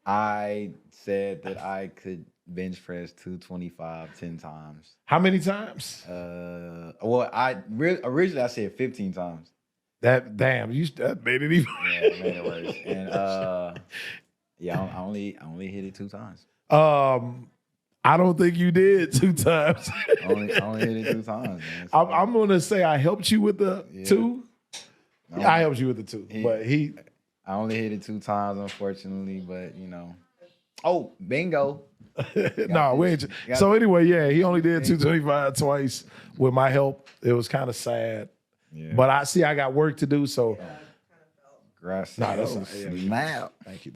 I said that I could bench press 225 10 times. How many times? Well, originally I said 15 times. That made it even. Yeah, it made it worse. And yeah, I only hit it 2 times. I don't think you did 2 times. I only hit it 2 times, man. So, I'm gonna say I helped you with the 2. No, Yeah, I helped you with the 2, but I only hit it 2 times, unfortunately. But oh, bingo. No, we ain't. So anyway, yeah, he only did 225 twice with my help. It was kind of sad, but I got work to do. So, Gracias. Nah, that's snap. Thank you.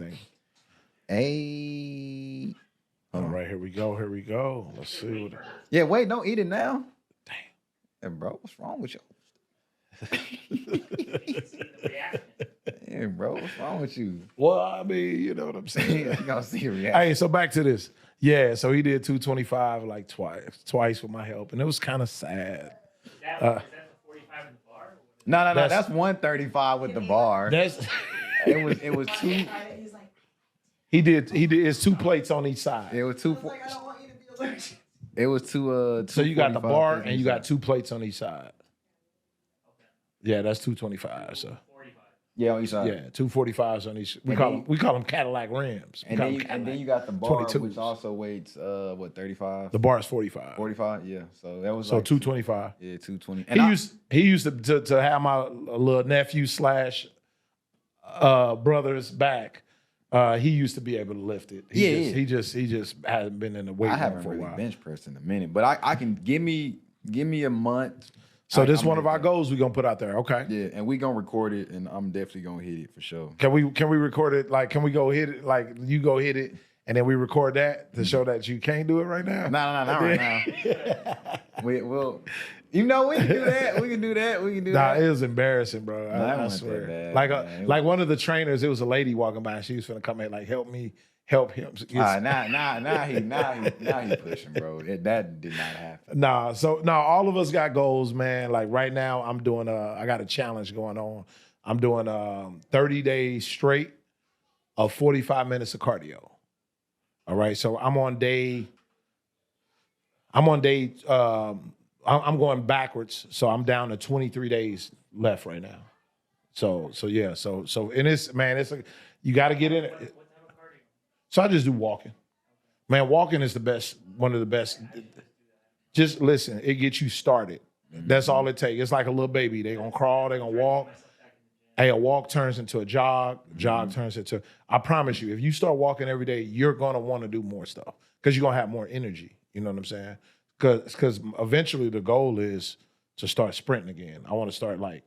Hey. All right, here we go. Let's see what. Yeah, wait, don't eat it now. Damn. Hey, bro, what's wrong with you? Yeah, bro, what's wrong with you? Well, I mean, you know what I'm saying. You gotta see your reaction. Hey, so back to this. Yeah, so he did 225 like twice with my help, and it was kind of sad. Is that the 45 in the bar? No, that's 135 with the bar. That's It was 2. he did it's 2 plates on each side. It was 2. It was 2. So you got the bar 50, and you got 2 plates on each side. Yeah, that's 225. So yeah, on each side. yeah, 245s on each. We call them Cadillac rims. And then you got the bar, 22s. which also weighs 35. The bar is 45. 45, yeah. So that was So like 225. Yeah, 220. And He used to have my little nephew / brother's back. He used to be able to lift it. He just hasn't been in the weight I room haven't for a really while. bench pressed in a minute, but I can give me a month. So this I'm one of ready our goals we're gonna put out there. Okay. Yeah, and we gonna record it, and I'm definitely gonna hit it for sure. Can we record it? Like, can we go hit it? Like, you go hit it, and then we record that to show that you can't do it right now. No, not right now. We'll, we can do that. We can do that. Nah, it was embarrassing, bro. Nah, it I wasn't swear. that bad, like man. like one of the trainers, it was a lady walking by. And she was gonna come in like, help me, help him. Now he pushing, bro. That did not happen. All of us got goals, man. Like right now, I'm doing I got a challenge going on. I'm doing 30 days straight of 45 minutes of cardio. All right, so I'm going backwards, so I'm down to 23 days left right now. So and you got to get in it. What type of cardio? So I just do walking. Man, walking is one of the best. Just listen, it gets you started. That's all it takes. It's like a little baby. They're gonna crawl, they're gonna walk. Hey, a walk turns into a jog. Jog turns into. I promise you, if you start walking every day, you're gonna want to do more stuff because you're gonna have more energy. You know what I'm saying? Because eventually the goal is to start sprinting again. I want to start like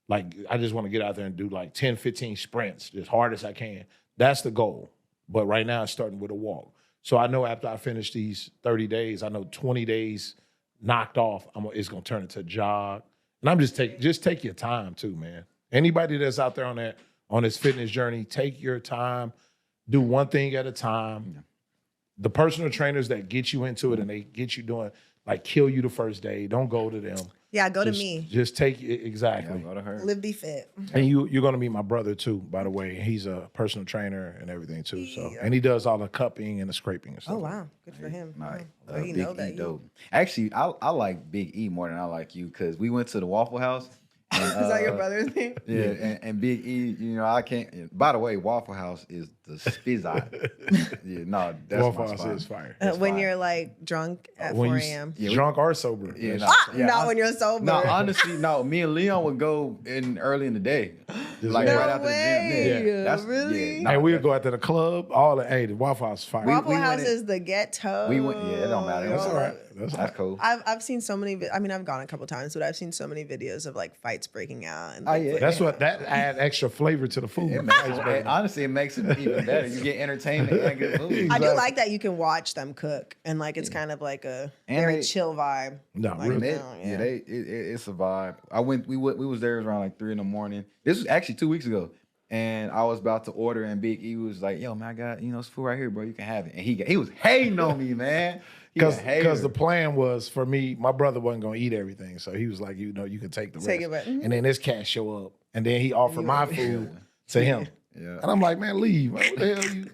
I just want to get out there and do like 10, 15 sprints as hard as I can. That's the goal. But right now it's starting with a walk. So I know after I finish these 30 days, I know 20 days knocked off, it's gonna turn into a jog. And I'm just take your time too, man. Anybody that's out there on this fitness journey, take your time, do one thing at a time. Yeah. The personal trainers that get you into it and they get you doing, like, kill you the first day, don't go to them. Yeah, go to me. Just take it, exactly. Yeah, go to her. Live, be fit. And you're going to meet my brother too, by the way. He's a personal trainer and everything too. So, and he does all the cupping and the scraping and stuff. Oh wow, good for him. Right. Oh, you Big know E that. dope. Actually, I like Big E more than I like you because we went to the Waffle House. And, Is that your brother's name? Yeah, and Big E, I can't. By the way, Waffle House is the spizzot. Yeah, no, that's Waffle my House spot. is fire. When you're like drunk at 4 a.m. Drunk or sober. Yeah, Not when you're sober. No, honestly, no. Me and Leon would go in early in the day, like No right after way. the gym. Yeah, Really? Hey, we would go out to the club. The Waffle House is fire. Waffle House went is the ghetto. We went. Yeah, it don't matter. That's all right. That's cool. I've seen so many. I mean, I've gone a couple times, but I've seen so many videos of like fights breaking out. And Oh, yeah. That's what that add extra flavor to the food. Honestly, it makes it even better. You get entertainment and good food. I do like that you can watch them cook, and like it's kind of like a very chill vibe. No, Like, really. It's a vibe. We was there around like 3 a.m. This was actually 2 weeks ago, and I was about to order, and Big E was like, "Yo, man, I got this food right here, bro. You can have it." And he was hating on me, man. Because the plan was for me, my brother wasn't gonna eat everything, so he was like, you can take the rest. Take it back. And then this cat show up, and then he offered my food to him. Yeah. And I'm like, man, leave. What the hell you?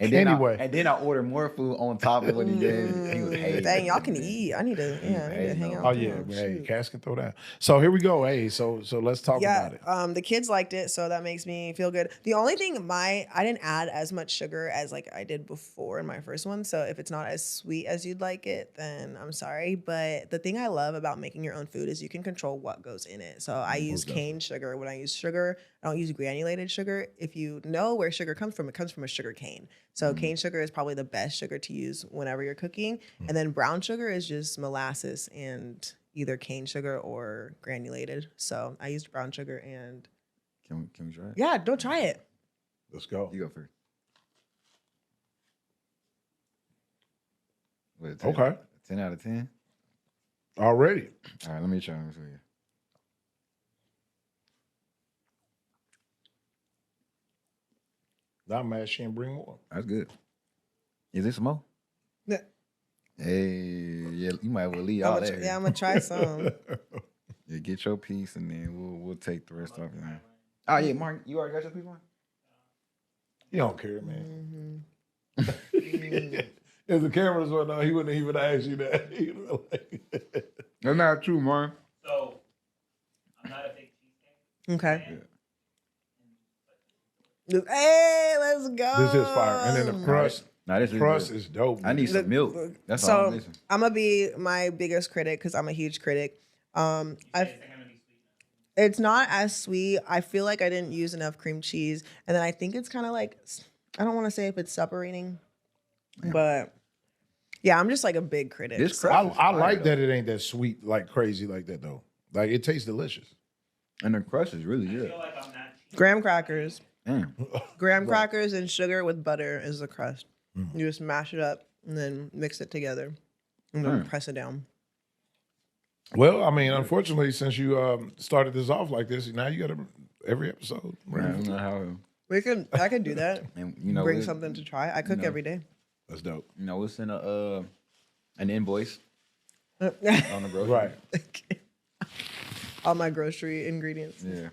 And then Anyway. I ordered more food on top of what he gave. He was hating. Dang, y'all can eat. I need to hang out. Oh with yeah, them. hey, Shoot. Cass can throw down. So here we go. Hey, so let's talk about it. The kids liked it, so that makes me feel good. The only thing I didn't add as much sugar as like I did before in my first one. So if it's not as sweet as you'd like it, then I'm sorry. But the thing I love about making your own food is you can control what goes in it. So I use cane sugar. When I use sugar, I don't use granulated sugar. If you know where sugar comes from, it comes from a sugar cane. So cane sugar is probably the best sugar to use whenever you're cooking. And then brown sugar is just molasses and either cane sugar or granulated. So I used brown sugar and Can we try it? yeah, don't try it. Let's go. You go first. What, Okay. 10 out of 10? Already. All right, let me try this for you. Not mad she didn't bring more. That's good. Is this more? Yeah, Hey, yeah, you might well leave all that. I'm gonna try some. Yeah, get your piece and then we'll take the rest off your hand. Oh yeah, Mark, you already got your piece, Mark? You don't care, man. If the cameras were on, he wouldn't even ask you that. He'd be like- That's not true, Mark. So, I'm not a big cheesecake. Okay. Hey, let's go. This is fire. And then the crust. Nah, this Crust good. is dope. I need some milk. That's all So I'm missing. I'm gonna be my biggest critic because I'm a huge critic. They're gonna be sweet. It's not as sweet. I feel like I didn't use enough cream cheese, and then I think it's kind of like I don't want to say if it's separating, but yeah, I'm just like a big critic. This so- crust is I fire, like though. that it ain't that sweet, like crazy like that though. Like it tastes delicious. And the crust is really I good. feel like I'm not cheesy. graham crackers, Damn. graham crackers, and sugar with butter is the crust. You just mash it up and then mix it together, and then press it down. Well, I mean, unfortunately, since you started this off like this, now you got to every episode. I don't know how. I could do that. And you know, Bring we- something to try. I cook every day. That's dope. You know, we'll send an invoice on the grocery. Right. All my grocery ingredients. Yeah.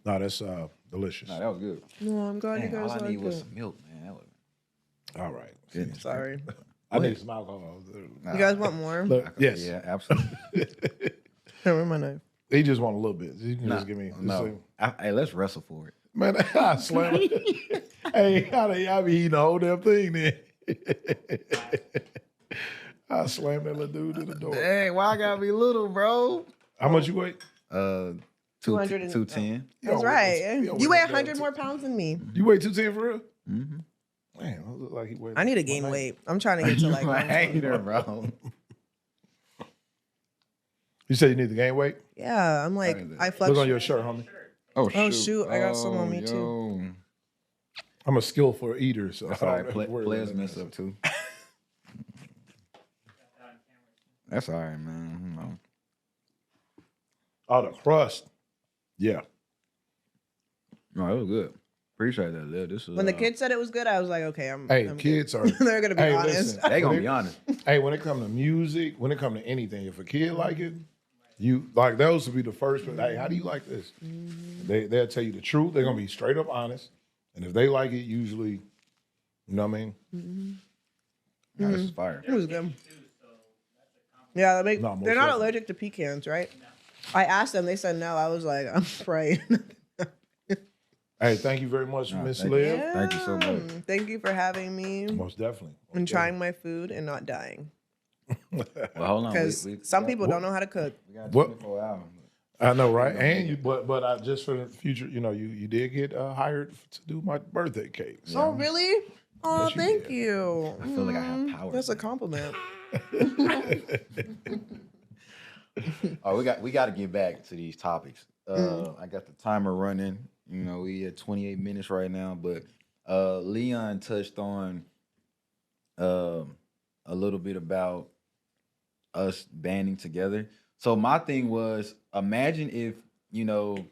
No, that's delicious. Nah, that was good. No, I'm glad you Man, guys all I like need was it. some milk, man. That was All right. goodness. Sorry. I need some alcohol. You guys want more? Look, yes. Yeah, absolutely. Where's my knife? He just want a little bit. You can just give me. No. Hey, let's wrestle for it. Man, I slam it. Hey, I be eating the whole damn thing then. I slammed that little dude to the door. Dang, why I gotta be little, bro? How much you weigh? 200 and- 210. That's You right. always- You always weigh look 100 down more pounds than me. You weigh 210 for real? Mm-hmm. Man, I look like he weighed. I need to gain weight. I'm trying to get to like. You a hater, bro. You said you need to gain weight? Yeah, I'm like What is it? I Look fluctuate. on your shirt, homie. Oh shoot, I got some on me, too. yo. I'm a skillful eater, so That's I all don't right. have to worry Players about mess that. up too. That's all right, man. You know. Oh, the crust. Yeah. No, it was good. Appreciate that, Lil. This was When the kids said it was good, I was like, okay, I'm. Hey, I'm kids are. They're gonna be Hey, honest. listen. they gonna be honest. Hey, when it comes to music, when it comes to anything, if a kid like it, you like those would be the first. Hey, how do you like this? They'll tell you the truth. They're gonna be straight up honest, and if they like it, usually, you know what I mean. Nah, this is fire. It was good. Yeah, No, most they're not definitely. allergic to pecans, right? I asked them. They said no. I was like, I'm praying. Hey, thank you very much, Nah, Miss thank Liv. you. Thank you so much. Thank you for having me Most definitely. and trying my food and not dying. Well, hold on. Because some people don't know how to cook. We got What? 24 hours. I know, right? And you, but I just for the future, you know, you did get hired to do my birthday cake. So, Oh, really? Oh, Yes, you thank did. you. I feel like I have power. That's a compliment. Oh, we got to get back to these topics. I got the timer running. You know, we at 28 minutes right now, but Leon touched on a little bit about us banding together. So my thing was, imagine if, you know,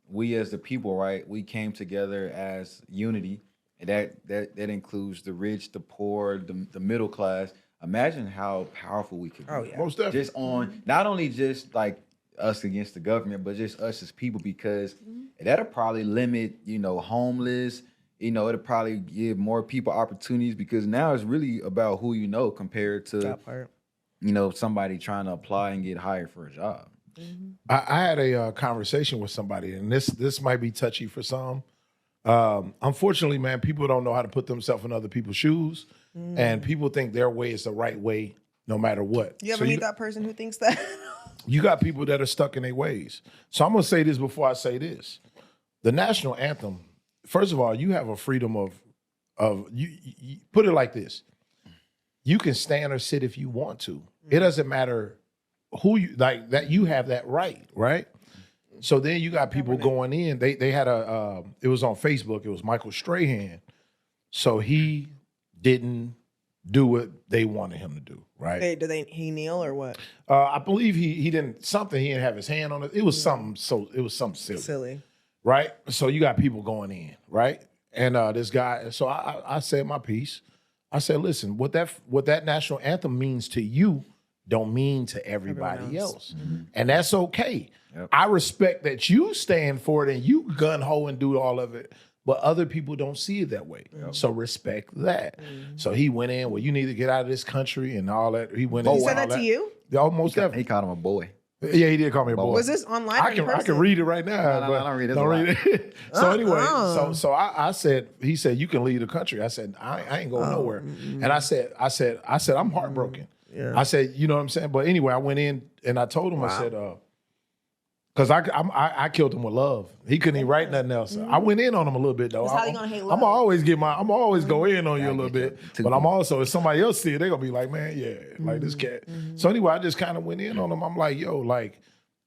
we as the people, right, we came together as unity, and that includes the rich, the poor, the middle class. Imagine how powerful we could be. Oh, yeah. most definitely. Just on not only just like us against the government, but just us as people, because that'll probably limit, you know, homeless, you know, it'll probably give more people opportunities because now it's really about who you know compared to, That part. you know, somebody trying to apply and get hired for a job. I had a conversation with somebody, and this might be touchy for some. Unfortunately, man, people don't know how to put themselves in other people's shoes, and people think their way is the right way, no matter what. You ever So meet that person who thinks that? you got people that are stuck in their ways. So I'm gonna say this before I say this: the national anthem. First of all, you have a freedom of you put it like this: you can stand or sit if you want to. It doesn't matter who you like. That you have that right? So then you got people going in. They had it was on Facebook. It was Michael Strahan. So he didn't do what they wanted him to do, right? He kneel or what? I believe he didn't he didn't have his hand on it. It was something silly, right? So you got people going in, right? And this guy. So I said my piece. I said, listen, what that national anthem means to you don't mean to everybody else. And that's okay. Yep. I respect that you stand for it and you gun ho and do all of it, but other people don't see it that way. So respect that. So he went in, well, you need to get out of this country and all that. He went in. He said that to you? Almost He definitely. called him a boy. Yeah, he did call me a boy. Was this online? I can read it right now. No, but don't read it. Don't read it. So anyway, so I said, he said, you can leave the country. I said, I ain't going nowhere. And I said, I'm heartbroken. I said, you know what I'm saying? But anyway, I went in and I told him, I said, because I killed him with love. He couldn't even write nothing else. I went in on him a little bit though. How you gonna hate love? I'm always go in on you a little bit. But I'm also, if somebody else see it, they're gonna be like, man, yeah, like this cat. So anyway, I just kind of went in on him. I'm like, yo, like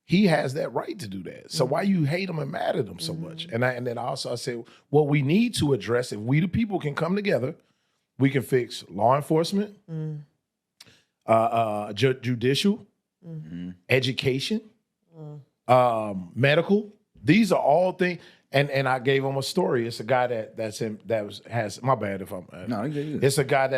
he has that right to do that. So why you hate him and mad at him so much? And then I said, what we need to address, if we the people can come together, we can fix law enforcement, judicial, education, medical. These are all things. And I gave him a story. It's a guy has my bad if I'm No, you it's a guy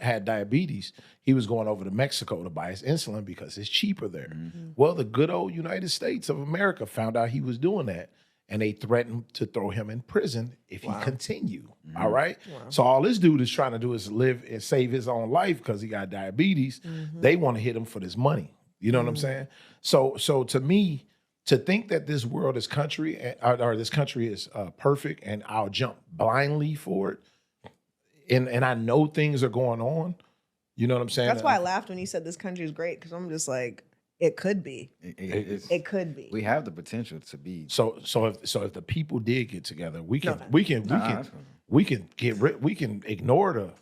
had diabetes. He was going over to Mexico to buy his insulin because it's cheaper there. Well, the good old United States of America found out he was doing that, and they threatened to throw him in prison if he continued. All right. So all this dude is trying to do is live and save his own life because he got diabetes. They want to hit him for this money. You know what I'm saying? So to me, to think that this world is country or this country is perfect and I'll jump blindly for it, and I know things are going on. You know what I'm saying? That's why I laughed when you said this country is great, because I'm just like, it could be. It could be. We have the potential to be. So if the people did get together, we can ignore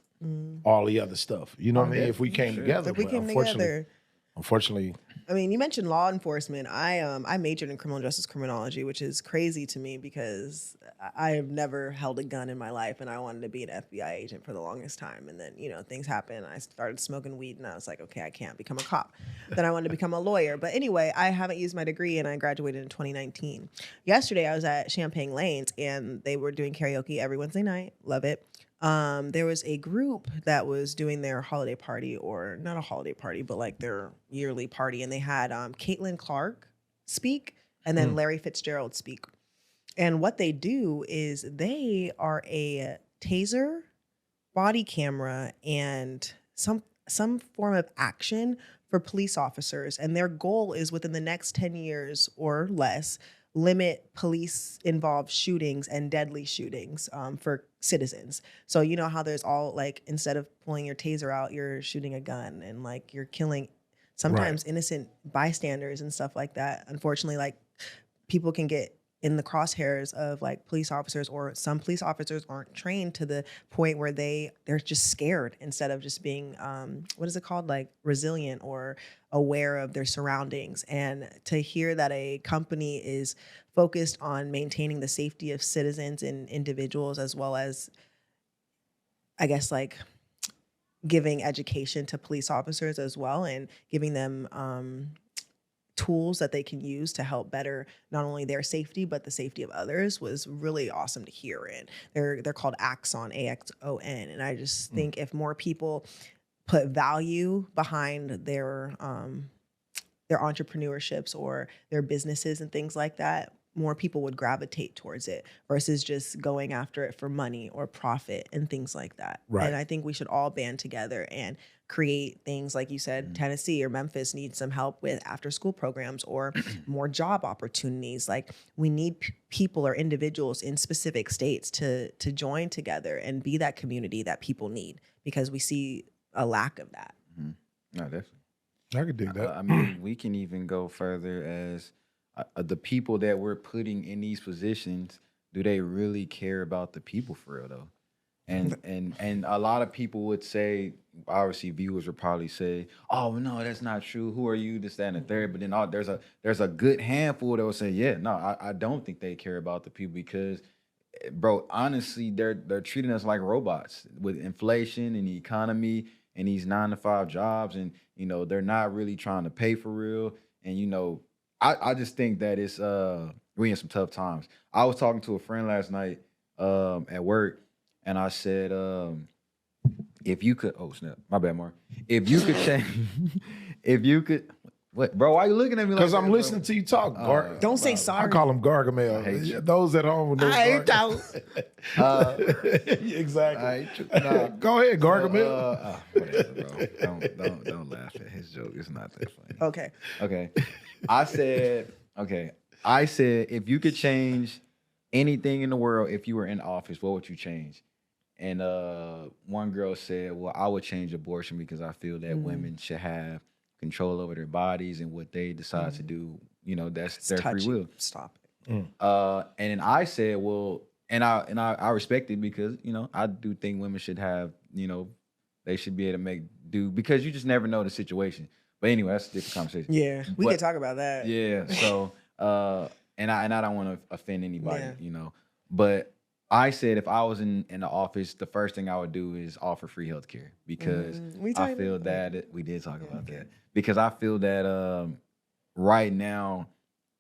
all the other stuff. You know what I mean? If we came together. If we But came together. Unfortunately, I mean, you mentioned law enforcement. I majored in criminal justice criminology, which is crazy to me because I have never held a gun in my life, and I wanted to be an FBI agent for the longest time. And then, things happened. I started smoking weed, and I was like, okay, I can't become a cop. Then I wanted to become a lawyer. But anyway, I haven't used my degree, and I graduated in 2019. Yesterday, I was at Champagne Lanes, and they were doing karaoke every Wednesday night. Love it. There was a group that was doing their holiday party, or not a holiday party, but like their yearly party. And they had Caitlin Clark speak and then Larry Fitzgerald speak. And what they do is they are a taser, body camera, and some form of action for police officers. And their goal is within the next 10 years or less, limit police-involved shootings and deadly shootings for citizens. So you know how there's all like, instead of pulling your taser out, you're shooting a gun and like you're killing sometimes innocent bystanders and stuff like that. Unfortunately, like people can get in the crosshairs of like police officers, or some police officers aren't trained to the point where they're just scared instead of just being, what is it called? Like resilient or aware of their surroundings. And to hear that a company is focused on maintaining the safety of citizens and individuals, as well as, I guess, like giving education to police officers as well, and giving them tools that they can use to help better not only their safety but the safety of others, was really awesome to hear. And they're called Axon, AXON. And I just think if more people put value behind their entrepreneurships or their businesses and things like that, more people would gravitate towards it versus just going after it for money or profit and things like that. Right. And I think we should all band together and create things like you said, Tennessee or Memphis needs some help with after school programs or more job opportunities. Like we need people or individuals in specific states to join together and be that community that people need, because we see a lack of that. No, definitely. I could dig that. I mean, we can even go further as the people that we're putting in these positions. Do they really care about the people for real though? And a lot of people would say, obviously viewers would probably say, "Oh no, that's not true. Who are you?" This, that, and the third. But then there's a good handful that will say, "Yeah, no, I don't think they care about the people because, bro, honestly, they're treating us like robots with inflation and the economy and these 9-to-5 jobs, and you know they're not really trying to pay for real. And you know, I just think that it's we in some tough times. I was talking to a friend last night at work. And I said, if you could, oh snap, my bad, Mark. If you could change, if you could, what, bro? Why are you looking at me like that? Because I'm listening to you talk. Don't say sorry. I call them Gargamel. Those at home know. I don't. Exactly. I hate you. Nah. Go ahead, Gargamel. Whatever, bro. Don't laugh at his joke. It's not that funny. Okay. I said, if you could change anything in the world, if you were in office, what would you change? And one girl said, well, I would change abortion because I feel that women should have control over their bodies and what they decide to do. You know, that's their free will. Stop it. And then I said, well, and I respect it because, you know, I do think women should have, you know, they should be able to make do because you just never know the situation. But anyway, that's a different conversation. Yeah, we could talk about that. Yeah. So and I don't want to offend anybody, you know. But I said if I was in the office, the first thing I would do is offer free healthcare because I feel that we did talk about that because I feel that right now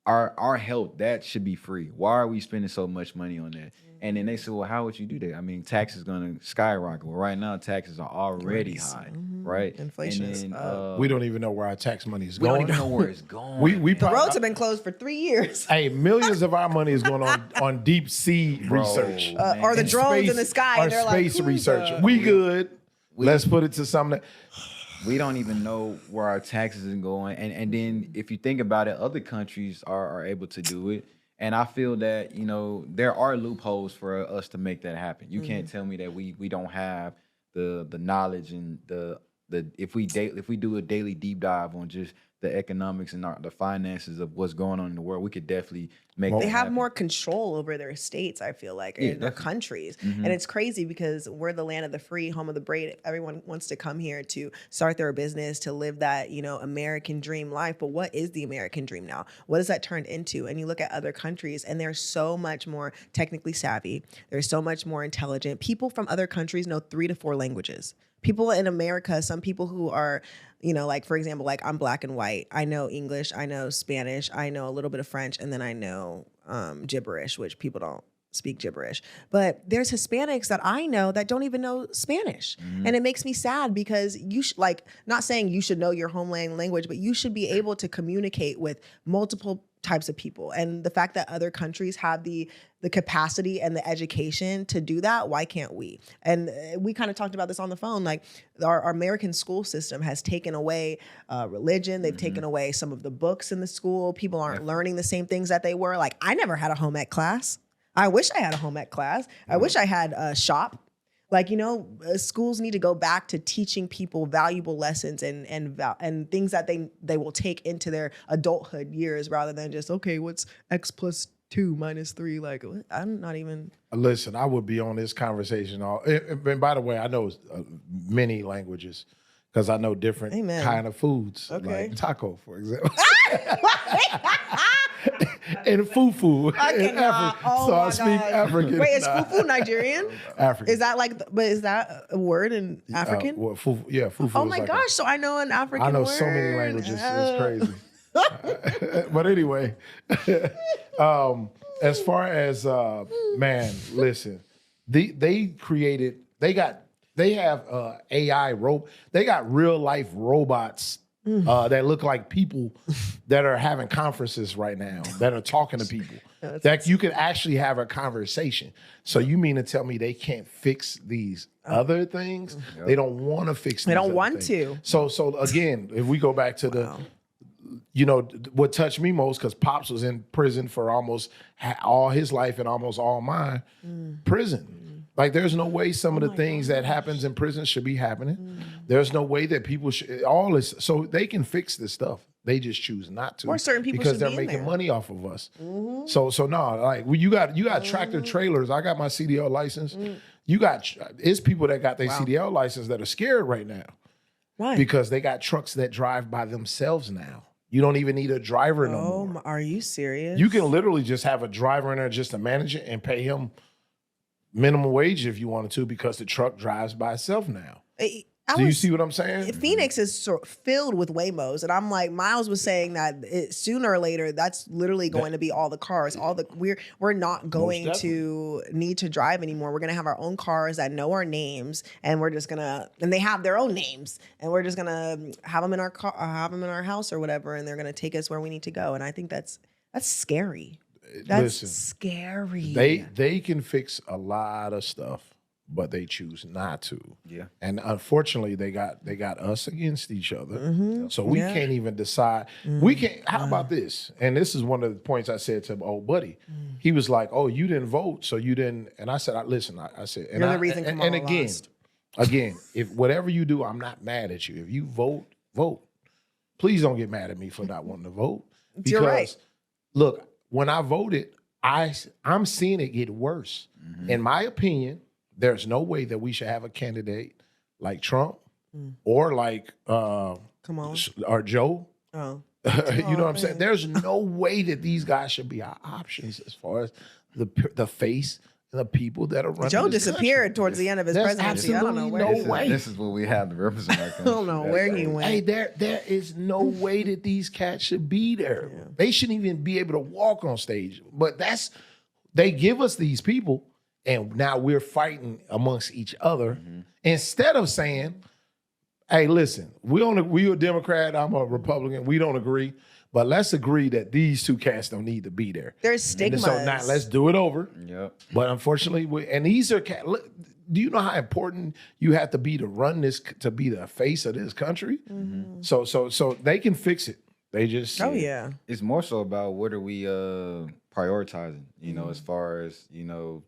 our health that should be free. Why are we spending so much money on that? And then they said, well, how would you do that? I mean, taxes is going to skyrocket. Well, right now taxes are already high, right? Inflation is up. We don't even know where our tax money is We going. don't even know where it's going. We The probably, roads have been closed for 3 years. Hey, millions of our money is going on deep sea research. Or the And drones space- in the sky. or And they're space like, research. We good. Let's put it to something that We don't even know where our taxes are going. And then if you think about it, other countries are able to do it. And I feel that, you know, there are loopholes for us to make that happen. You can't tell me that we don't have the knowledge and the if we do a daily deep dive on just the economics and the finances of what's going on in the world, we could definitely make They that have happen. more control over their states, I feel like, in their countries. And it's crazy because we're the land of the free, home of the brave. If everyone wants to come here to start their business, to live that, you know, American dream life. But what is the American dream now? What has that turned into? And you look at other countries and they're so much more technically savvy. They're so much more intelligent. People from other countries know 3 to 4 languages. People in America, some people who are, you know, like, for example, like I'm black and white. I know English, I know Spanish, I know a little bit of French, and then I know gibberish, which people don't speak gibberish. But there's Hispanics that I know that don't even know Spanish. And it makes me sad because you like, not saying you should know your homeland language, but you should be able to communicate with multiple types of people. And the fact that other countries have the capacity and the education to do that, why can't we? And we kind of talked about this on the phone. Like our American school system has taken away religion. They've taken away some of the books in the school. People aren't learning the same things that they were. Like I never had a home ec class. I wish I had a home ec class. I wish I had a shop. Like, you know, schools need to go back to teaching people valuable lessons and things that they will take into their adulthood years rather than just, okay, what's X plus 2 minus 3? Like, I'm not even. Listen, I would be on this conversation all. And by the way, I know many languages because I know different kind of foods, like taco, for example. And fufu. In Africa. So I speak African. Wait, is fufu Nigerian? African. Is that like, but is that a word in African? Well, fufu, yeah, fufu. Oh is my like gosh, so I know an African I know word. so many languages. It's crazy. But anyway, as far as man, listen, they have AI they got real life robots that look like people that are having conferences right now, that are talking to people, that you can actually have a conversation. So you mean to tell me they can't fix these other things? They don't want to fix. They these don't other want things. to. So again, if we go back to the, you know, what touched me most, because Pops was in prison for almost all his life and almost all mine, prison. Like, there's no way some of the things that happens in prison should be happening. There's no way that people should, all this, so they can fix this stuff. They just choose not to. Or certain people because should they're be in making there. money off of us. So no, like, you got tractor trailers. I got my CDL license. You got, it's people that got their CDL license that are scared right now. Why? Because they got trucks that drive by themselves now. You don't even need a driver no more. Are you serious? You can literally just have a driver in there just to manage it and pay him minimum wage if you wanted to, because the truck drives by itself now. Do you see what I'm saying? Phoenix is filled with Waymos, and I'm like, Miles was saying that sooner or later, that's literally going to be all the cars. We're not going to need to drive anymore. We're gonna have our own cars that know our names, and and they have their own names, and we're just gonna have them in our car, have them in our house or whatever, and they're gonna take us where we need to go. And I think that's scary. That's scary. They can fix a lot of stuff, but they choose not to. Yeah. And unfortunately, they got us against each other. So we can't even decide. We can't. How about this? And this is one of the points I said to old buddy. He was like, "Oh, you didn't vote, so you didn't." And I said, "Listen," I said, You're the reason Kamala lost. Again, if whatever you do, I'm not mad at you. If you vote, vote. Please don't get mad at me for not wanting to vote. Because, You're right. Look, when I voted, I'm seeing it get worse. In my opinion, there's no way that we should have a candidate like Trump or like or Joe. Oh. You know what I'm saying? There's no way that these guys should be our options as far as the face and the people that are running. Joe this disappeared country. towards the end of his There's presidency. I don't know absolutely where. no way. This is what we have to represent our country. I don't know where he went. Hey, there is no way that these cats should be there. They shouldn't even be able to walk on stage. But they give us these people, and now we're fighting amongst each other instead of saying, "Hey, listen, we a Democrat, I'm a Republican, we don't agree, but let's agree that these two cats don't need to be there." There's stigmas. So now let's do it over. Yep. But unfortunately, and these are cats. Do you know how important you have to be to run this, to be the face of this country? So they can fix it. They just It's more so about what are we prioritizing, you know, as far as, you know,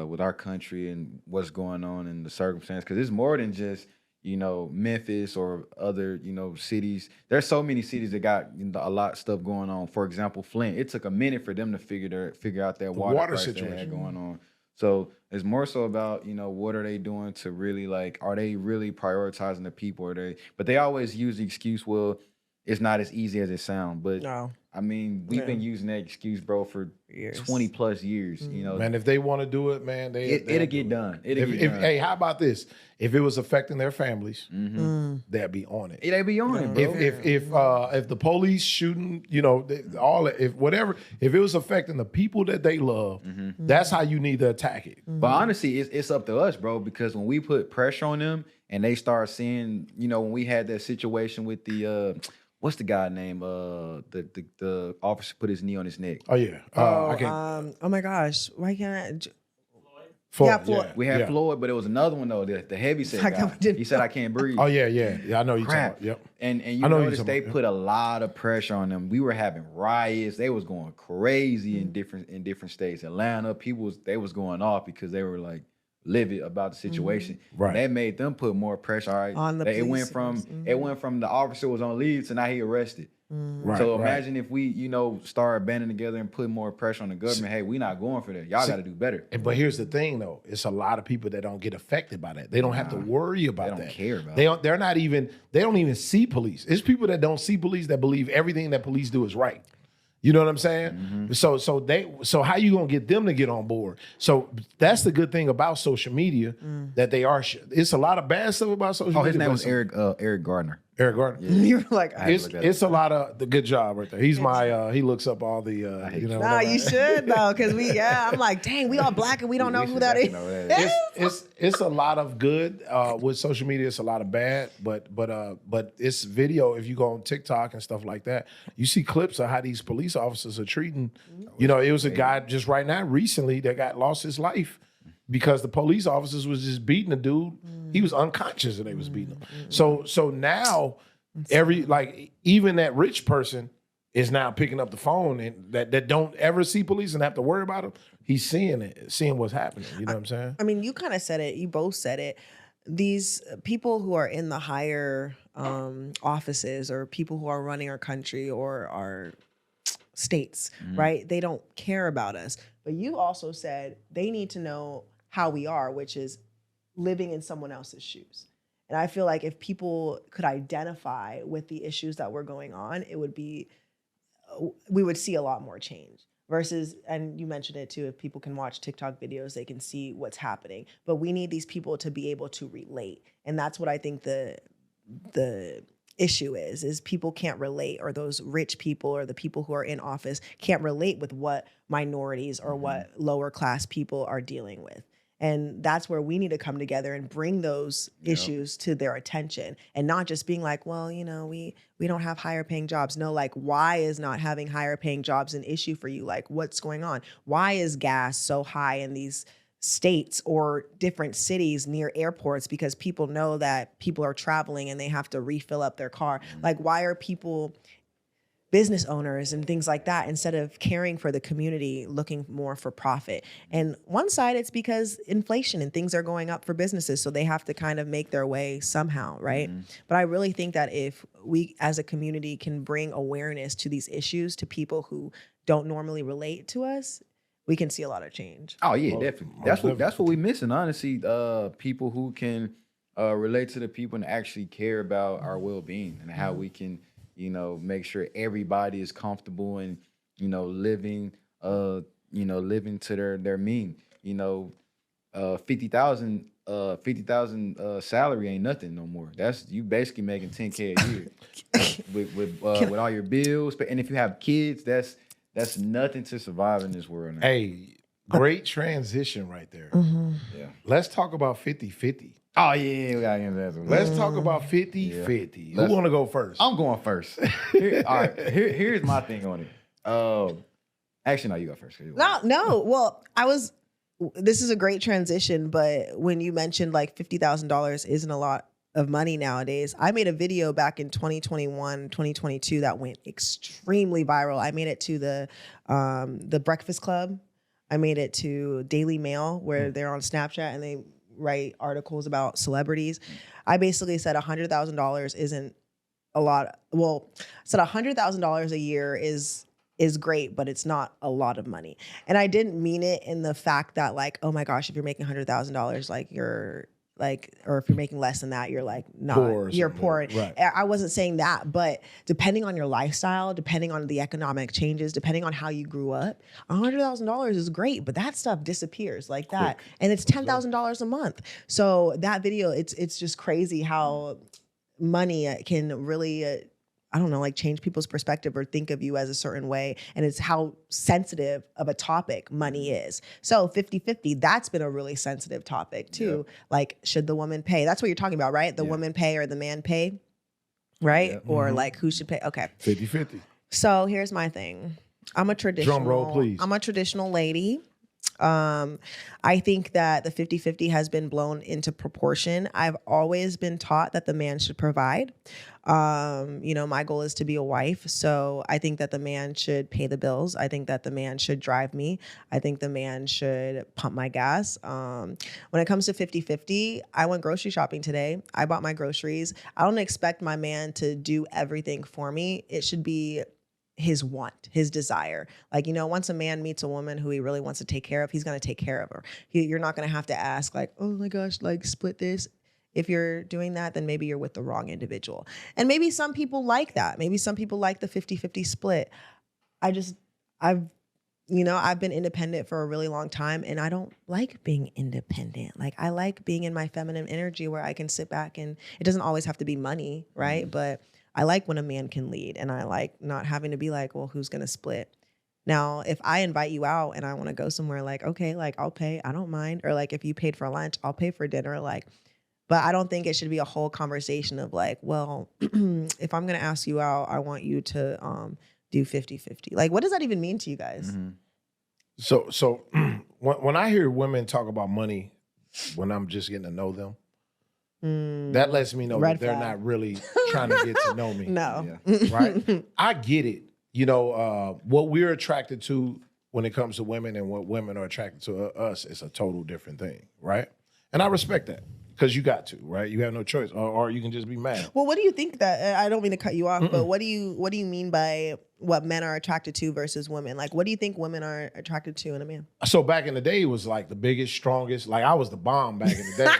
with our country and what's going on in the circumstance. Because it's more than just, you know, Memphis or other, you know, cities. There's so many cities that got, you know, a lot of stuff going on. For example, Flint. It took a minute for them to figure out that water situation they had going on. So it's more so about, you know, what are they doing to really, like, are they really prioritizing the people? But they always use the excuse, well, it's not as easy as it sounds. But No. I mean, we've been using that excuse, bro, for 20 plus years. You know, man, if they want to do it, man, it'll get done. It'll get done. Hey, how about this? If it was affecting their families, they'd be on it. They be on it, bro. If the police shooting, you know, if it was affecting the people that they love, that's how you need to attack it. But honestly, it's up to us, bro, because when we put pressure on them and they start seeing, you know, when we had that situation with the what's the guy name? The officer put his knee on his neck. Oh yeah. I can't. Oh my gosh. Why can't Floyd, Floyd. We had Floyd, but it was another one though. The heavy set guy. He said, "I can't breathe." Oh yeah. I know you talking Crap. about. Yep. And you I know notice you're they talking about, put a lot of pressure on them. We were having riots. They was going crazy in different states. Atlanta, they was going off because they were like livid about the situation. Right. That made them put more pressure. All right. On the it went police. from the officer was on leave to now he arrested. Right, So right. imagine if we, you know, start banding together and put more pressure on the government. Hey, we not going for that. Y'all got to do better. But here's the thing, though: it's a lot of people that don't get affected by that. They don't have to worry about that. They don't care about it. They're not even. They don't even see police. It's people that don't see police that believe everything that police do is right. You know what I'm saying? So how you gonna get them to get on board? So that's the good thing about social media that they are. It's a lot of bad stuff about social media. Oh, his name but was Eric Gardner. Eric Gardner. Yeah. You're like, I had to It's look that it's up. a lot of the good job right there. He's my he looks up all the hate you know. you. nah, whatever. you should though, because I'm like, dang, we all black and we don't know We who should that is. definitely know that. It's a lot of good with social media. It's a lot of bad, but it's video. If you go on TikTok and stuff like that, you see clips of how these police officers are treating. You know, it was a guy just right now recently that got lost his life because the police officers was just beating the dude. He was unconscious and they was beating him. So now even that rich person is now picking up the phone and that don't ever see police and have to worry about them. He's seeing it, seeing what's happening. You know what I'm saying? I mean, you kind of said it. You both said it. These people who are in the higher offices or people who are running our country or our states, right? They don't care about us. But you also said they need to know how we are, which is living in someone else's shoes. And I feel like if people could identify with the issues that were going on, we would see a lot more change. Versus, and you mentioned it too, if people can watch TikTok videos, they can see what's happening. But we need these people to be able to relate. And that's what I think the issue is people can't relate, or those rich people or the people who are in office can't relate with what minorities or what lower class people are dealing with. And that's where we need to come together and bring those issues to their attention, and not just being like, well, you know, we don't have higher paying jobs. No, like, why is not having higher paying jobs an issue for you? Like, what's going on? Why is gas so high in these states or different cities near airports? Because people know that people are traveling and they have to refill up their car. Like, why are people, business owners and things like that, instead of caring for the community, looking more for profit? And one side, it's because inflation and things are going up for businesses, so they have to kind of make their way somehow, right? But I really think that if we as a community can bring awareness to these issues to people who don't normally relate to us, we can see a lot of change. Oh yeah, definitely. That's what we missing, honestly. People who can relate to the people and actually care about our well-being and how we can, you know, make sure everybody is comfortable and, you know, living to their mean. You know, 50,000 salary ain't nothing no more. That's you basically making 10K a year with all your bills. And if you have kids, that's nothing to survive in this world now. Hey, great transition right there. Yeah. Let's talk about 50-50. Oh yeah, we gotta get into that one. Let's talk about 50-50. Who Let's- want to go first? I'm going first. Here's my thing on it. Actually, no, you go first. No. Well, this is a great transition, but when you mentioned like $50,000 isn't a lot of money nowadays, I made a video back in 2021, 2022 that went extremely viral. I made it to the Breakfast Club. I made it to Daily Mail, where they're on Snapchat and they write articles about celebrities. I basically said $100,000 isn't a lot. Well, I said $100,000 a year is great, but it's not a lot of money. And I didn't mean it in the fact that like, oh my gosh, if you're making $100,000, like you're like, or if you're making less than that, you're like not, you're poor. Right. I wasn't saying that, but depending on your lifestyle, depending on the economic changes, depending on how you grew up, $100,000 is great, but that stuff disappears like that. And it's $10,000 a month. So that video, it's just crazy how money can really, I don't know, like change people's perspective or think of you as a certain way. And it's how sensitive of a topic money is. So 50-50, that's been a really sensitive topic too. Yep. Like, should the woman pay? That's what you're talking about, right? The woman pay or the man pay, right? Yep. Or like who should pay? Okay. 50-50. So here's my thing. I'm a traditional, drum roll, please. I'm a traditional lady. I think that the 50-50 has been blown into proportion. I've always been taught that the man should provide. You know, my goal is to be a wife. So I think that the man should pay the bills. I think that the man should drive me. I think the man should pump my gas. When it comes to 50-50, I went grocery shopping today. I bought my groceries. I don't expect my man to do everything for me. It should be his want, his desire. Like, you know, once a man meets a woman who he really wants to take care of, he's going to take care of her. You're not going to have to ask like, oh my gosh, like split this. If you're doing that, then maybe you're with the wrong individual. And maybe some people like that. Maybe some people like the 50-50 split. I've you know, I've been independent for a really long time and I don't like being independent. Like I like being in my feminine energy where I can sit back and it doesn't always have to be money, right? But I like when a man can lead and I like not having to be like, well, who's going to split? Now, if I invite you out and I want to go somewhere, like, okay, like I'll pay, I don't mind. Or like if you paid for lunch, I'll pay for dinner. Like, but I don't think it should be a whole conversation of like, well, if I'm going to ask you out, I want you to do 50-50. Like, what does that even mean to you guys? So when I hear women talk about money, when I'm just getting to know them, that lets me know that they're not really trying to get to know me. No. Right? I get it. You know, what we're attracted to when it comes to women and what women are attracted to us is a total different thing, right? And I respect that because you got to, right? You have no choice, or you can just be mad. Well, what do you think that, I don't mean to cut you off, but what do you mean by what men are attracted to versus women? Like, what do you think women are attracted to in a man? So back in the day, it was like the biggest, strongest. Like I was the bomb back in the day.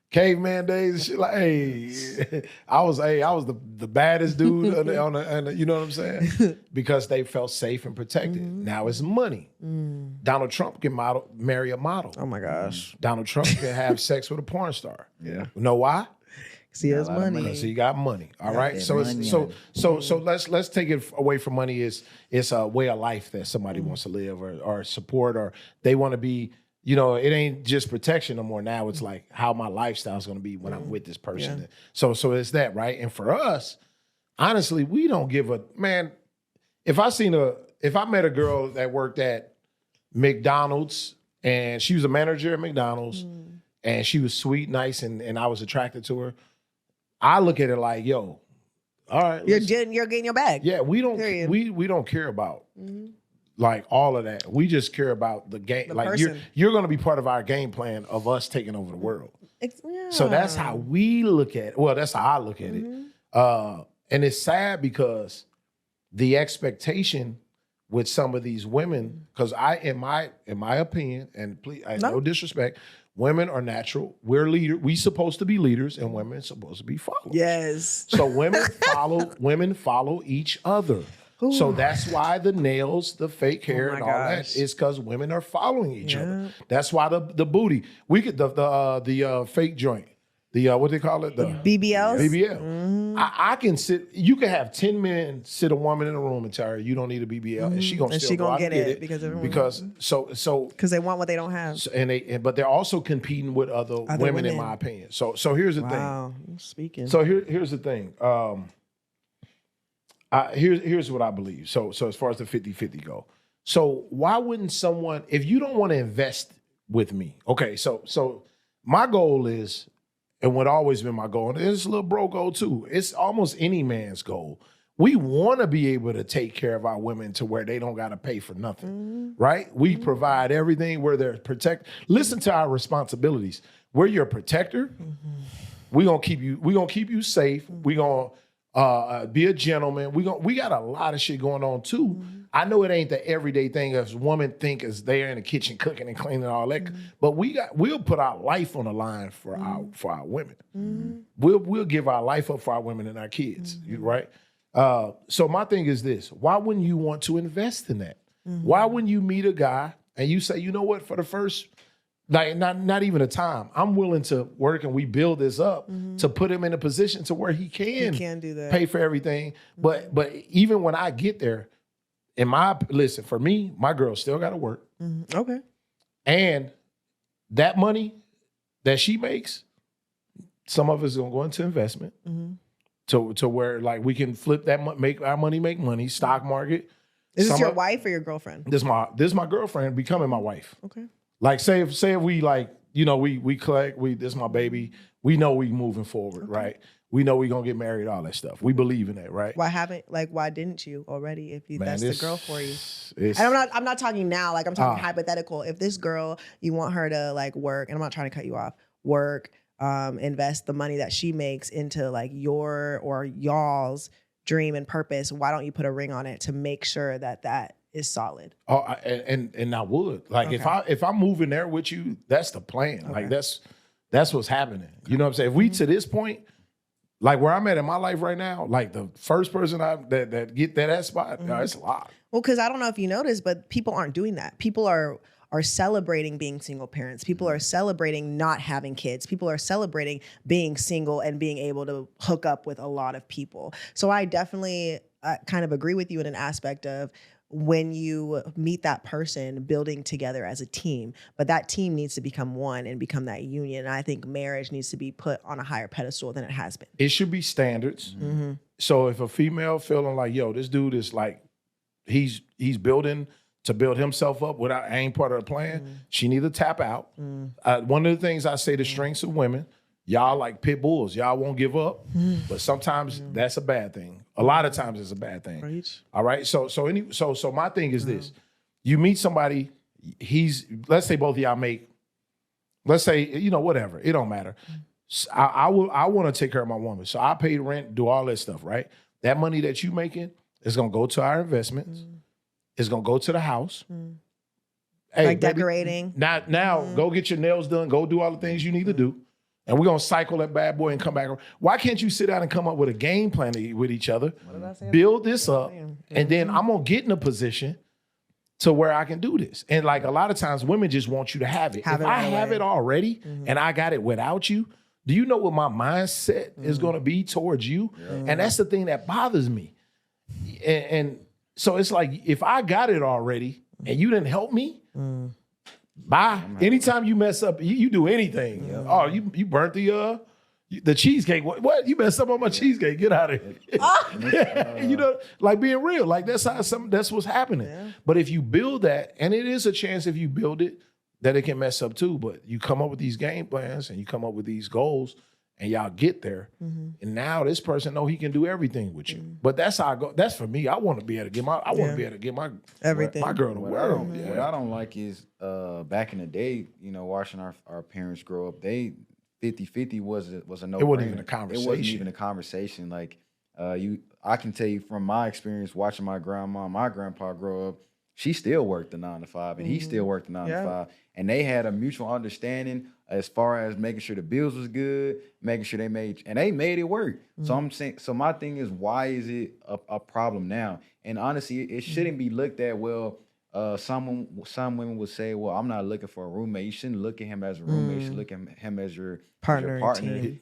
Caveman days and shit. Like, hey, I was the baddest dude on the, you know what I'm saying? Because they felt safe and protected. Now it's money. Donald Trump can marry a model. Oh my gosh. Donald Trump can have sex with a porn star. Yeah. You know why? Because he has money. Because he got money. All right. Yeah, So money. so let's take it away from money. It's a way of life that somebody wants to live or support, or they want to be. You know, it ain't just protection no more. Now it's like how my lifestyle is going to be when I'm with this person. Yeah. So it's that, right? And for us, honestly, we don't give a man. If I met a girl that worked at McDonald's and she was a manager at McDonald's and she was sweet, nice, and I was attracted to her, I look at it like, yo, all right, You're getting your bag. yeah, we don't Period. we don't care about like all of that. We just care about the game. The like person. you're going to be part of our game plan of us taking over the world. Yeah. So that's how we look at it. Well, that's how I look at it. And it's sad because the expectation with some of these women, because in my opinion, and please, no disrespect, women are natural. We're leaders. We supposed to be leaders, and women are supposed to be followers. Yes. So women follow each other. So that's why the nails, the fake hair, and all that is because women are following each other. That's why the booty. We could the fake joint, the what they call it, the BBLs. BBL. I can sit. You can have 10 men sit a woman in a room and tell her you don't need a BBL, and she gonna still go out and get it because they want what they don't have. But they're also competing with other women, in my opinion. So here's the thing. Wow, speaking. So here's the thing. Here's what I believe. So as far as the 50-50 go. So why wouldn't someone, if you don't want to invest with me, okay, so my goal is, and what always been my goal, and it's a little bro goal too, it's almost any man's goal. We want to be able to take care of our women to where they don't got to pay for nothing, right? We provide everything where they're protect. Listen to our responsibilities. We're your protector. We're gonna keep you safe. We're gonna be a gentleman. We got a lot of shit going on too. I know it ain't the everyday thing as women think is there in the kitchen cooking and cleaning and all that, but we'll put our life on the line for our women. We'll give our life up for our women and our kids, right? So my thing is this: why wouldn't you want to invest in that? Why wouldn't you meet a guy and you say, you know what, for the first, like not even a time, I'm willing to work and we build this up to put him in a position to where he can do that, pay for everything. But even when I get there, listen, for me, my girl still got to work. Okay. And that money that she makes, some of us is gonna go into investment to where like we can flip that, make our money make money, stock market. Is this your wife or your girlfriend? This is my girlfriend becoming my wife. Okay. Like say if we like, you know, we collect, this is my baby. We know we moving forward, right? We know we gonna get married, all that stuff. We believe in that, right? Why didn't you already? If that's the girl for you. And I'm not talking now, like I'm talking hypothetical. If this girl, you want her to like work, and I'm not trying to cut you off, work, invest the money that she makes into like your or y'all's dream and purpose, why don't you put a ring on it to make sure that is solid? Oh, and I would. Like if I'm moving there with you, that's the plan. Okay. Like that's what's happening. You know what I'm saying? If we to this point, Like where I'm at in my life right now, like the first person that get that spot, it's a lot. Well, because I don't know if you noticed, but people aren't doing that. People are celebrating being single parents. People are celebrating not having kids. People are celebrating being single and being able to hook up with a lot of people. So I definitely kind of agree with you in an aspect of when you meet that person, building together as a team, but that team needs to become one and become that union. And I think marriage needs to be put on a higher pedestal than it has been. It should be standards. So if a female feeling like, yo, this dude is like, he's building to build himself up without I ain't part of the plan, she need to tap out. One of the things I say, the strengths of women, y'all like pit bulls. Y'all won't give up, but sometimes that's a bad thing. A lot of times it's a bad thing. Right. All right. So my thing is this: you meet somebody. Let's say both of y'all make. Let's say whatever. It don't matter. I want to take care of my woman, so I pay rent, do all that stuff. Right. That money that you making is gonna go to our investments. It's gonna go to the house. Hey, Like decorating. Now go get your nails done. Go do all the things you need to do. And we're going to cycle that bad boy and come back. Why can't you sit down and come up with a game plan with each other, build this up, and then I'm going to get in a position to where I can do this. And like a lot of times women just want you to have it. If I have it already and I got it without you, do you know what my mindset is going to be towards you? And that's the thing that bothers me. And so it's like, if I got it already and you didn't help me, bye. Anytime you mess up, you do anything. Oh, you burnt the cheesecake. What? You messed up on my cheesecake. Get out of here. Like being real. Like that's what's happening. Yeah. But if you build that, and it is a chance if you build it that it can mess up too. But you come up with these game plans and you come up with these goals, and y'all get there. And now this person know he can do everything with you. But that's how I go. That's for me. I want to be able to get my everything. My girl the world. What I don't like is back in the day, watching our parents grow up, they 50-50 was a no. It wasn't even a conversation. It wasn't even a conversation. Like I can tell you from my experience watching my grandma, my grandpa grow up, she still worked the 9 to 5 and he still worked the 9 to 5. And they had a mutual understanding as far as making sure the bills was good, making sure they made it work. So I'm saying, so my thing is, why is it a problem now? And honestly, it shouldn't be looked at, well, some women would say, well, I'm not looking for a roommate. You shouldn't look at him as a roommate. You should look at him as your partner.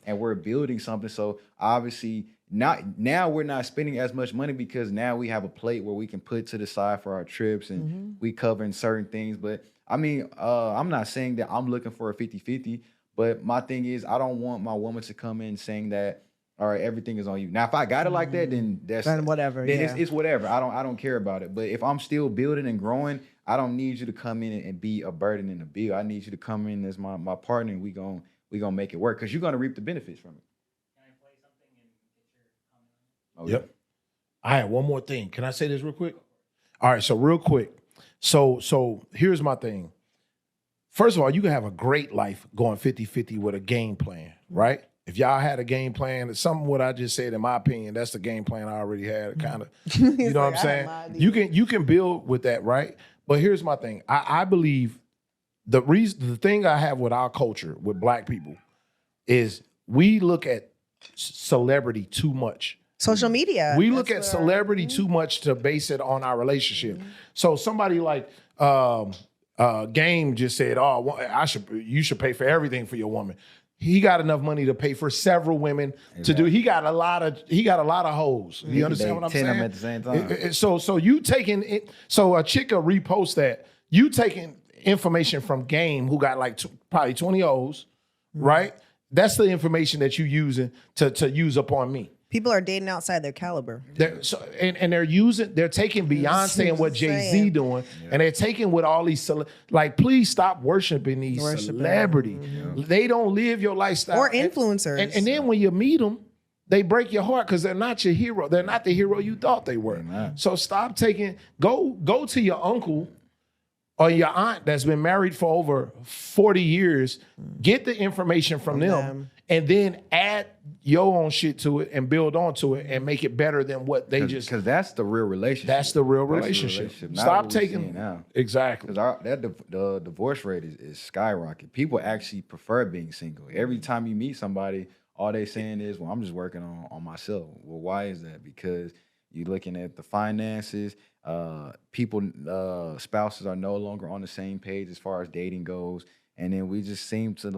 And we're building something. So obviously now we're not spending as much money because now we have a plate where we can put to the side for our trips and we covering certain things. But I mean, I'm not saying that I'm looking for a 50-50, but my thing is, I don't want my woman to come in saying that, all right, everything is on you. Now, if I got it like that, then whatever. Then it's whatever. I don't care about it. But if I'm still building and growing, I don't need you to come in and be a burden in the bill. I need you to come in as my partner, and we gonna make it work because you're gonna reap the benefits from it. Can I play something and get your comment on it? Yep. I have one more thing. Can I say this real quick? All right, so real quick. So here's my thing. First of all, you can have a great life going 50-50 with a game plan, right? If y'all had a game plan, something what I just said, in my opinion, that's the game plan I already had, kind of. You know what I'm saying? You can build with that, right? But here's my thing. I believe the thing I have with our culture, with Black people, is we look at celebrity too much. Social media. We look at celebrity too much to base it on our relationship. So somebody like Game just said, "Oh, you should pay for everything for your woman." He got enough money to pay for several women to do. He got a lot of hoes. You understand what I'm saying? 10 of them at the same time. So you taking it. So a chick will repost that. You taking information from Game, who got like probably 20 hoes, right? That's the information that you using to use up on me. People are dating outside their caliber. They're taking Beyonce and what Jay-Z doing, and they're taking what all these please stop worshiping these celebrities. They don't live your lifestyle. Or influencers. And then when you meet them, they break your heart because they're not your hero. They're not the hero you thought they were. Amen. So stop go to your uncle or your aunt that's been married for over 40 years, get the information from them, and then add your own shit to it and build onto it and make it better than what they just. Because that's the real relationship. That's the real relationship. Stop taking now. Exactly. Because the divorce rate is skyrocketing. People actually prefer being single. Every time you meet somebody, all they saying is, well, I'm just working on myself. Well, why is that? Because you're looking at the finances. Spouses are no longer on the same page as far as dating goes, and then we just seem to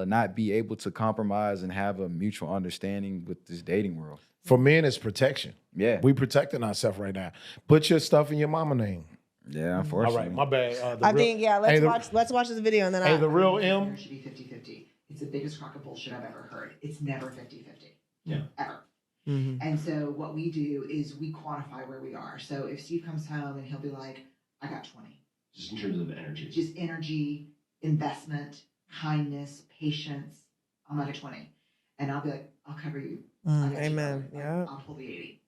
not be able to compromise and have a mutual understanding with this dating world. For men, it's protection. Yeah, We protecting ourselves right now. Put your stuff in your mama name. yeah. All Unfortunately, right, my bad. I think let's watch this video and then Hey, the real M. Marriage should be 50-50. It's the biggest crock of bullshit I've ever heard. It's never 50-50. Yeah. Ever. Mhm. And so what we do is we quantify where we are. So if Steve comes home and he'll be like, I got 20. Just in terms of energy. Just energy, investment, kindness, patience. I'm like a 20. And I'll be like, I'll cover you. I got you Amen. covered. Yeah. I'll pull the 80.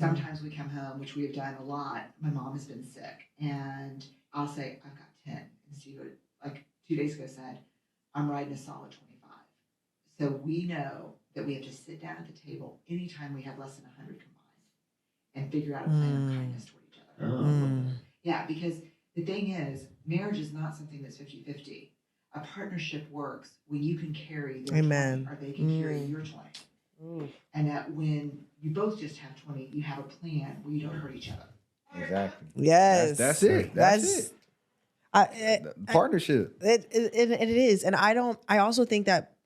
Sometimes we come home, which we have done a lot. My mom has been sick. And I'll say, I've got 10. And Steve would, like 2 days ago, said, I'm riding a solid 25. So we know that we have to sit down at the table anytime we have less than 100 combined and figure out a plan of kindness toward each other. Oh. Yeah, because the thing is, marriage is not something that's 50-50. A partnership works when you can carry their Amen. 20 or they can carry your 20. And that when you both just have 20, you have a plan where you don't hurt each other. exactly. Yes. That's it. That's it. The partnership. It is. And I also think that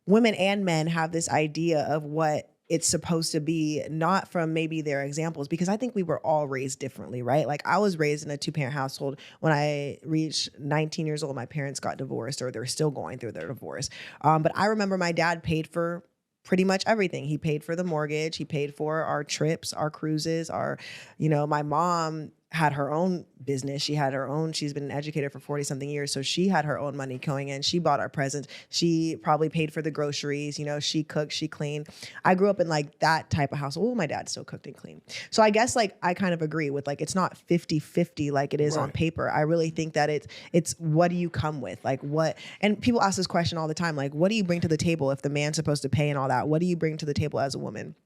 women and men have this idea of what it's supposed to be, not from maybe their examples, because I think we were all raised differently, right? Like I was raised in a 2-parent household. When I reached 19 years old, my parents got divorced, or they're still going through their divorce. But I remember my dad paid for pretty much everything. He paid for the mortgage. He paid for our trips, our cruises, my mom had her own business. She's been an educator for 40 something years. So she had her own money going in. She bought our presents. She probably paid for the groceries. She cooked, she cleaned. I grew up in like that type of household. Well, my dad still cooked and cleaned. So I guess like I kind of agree with like, it's not 50-50 like it is on paper. I really think that it's what do you come with? Like what, and people ask this question all the time, like, what do you bring to the table if the man's supposed to pay and all that? What do you bring to the table as a woman?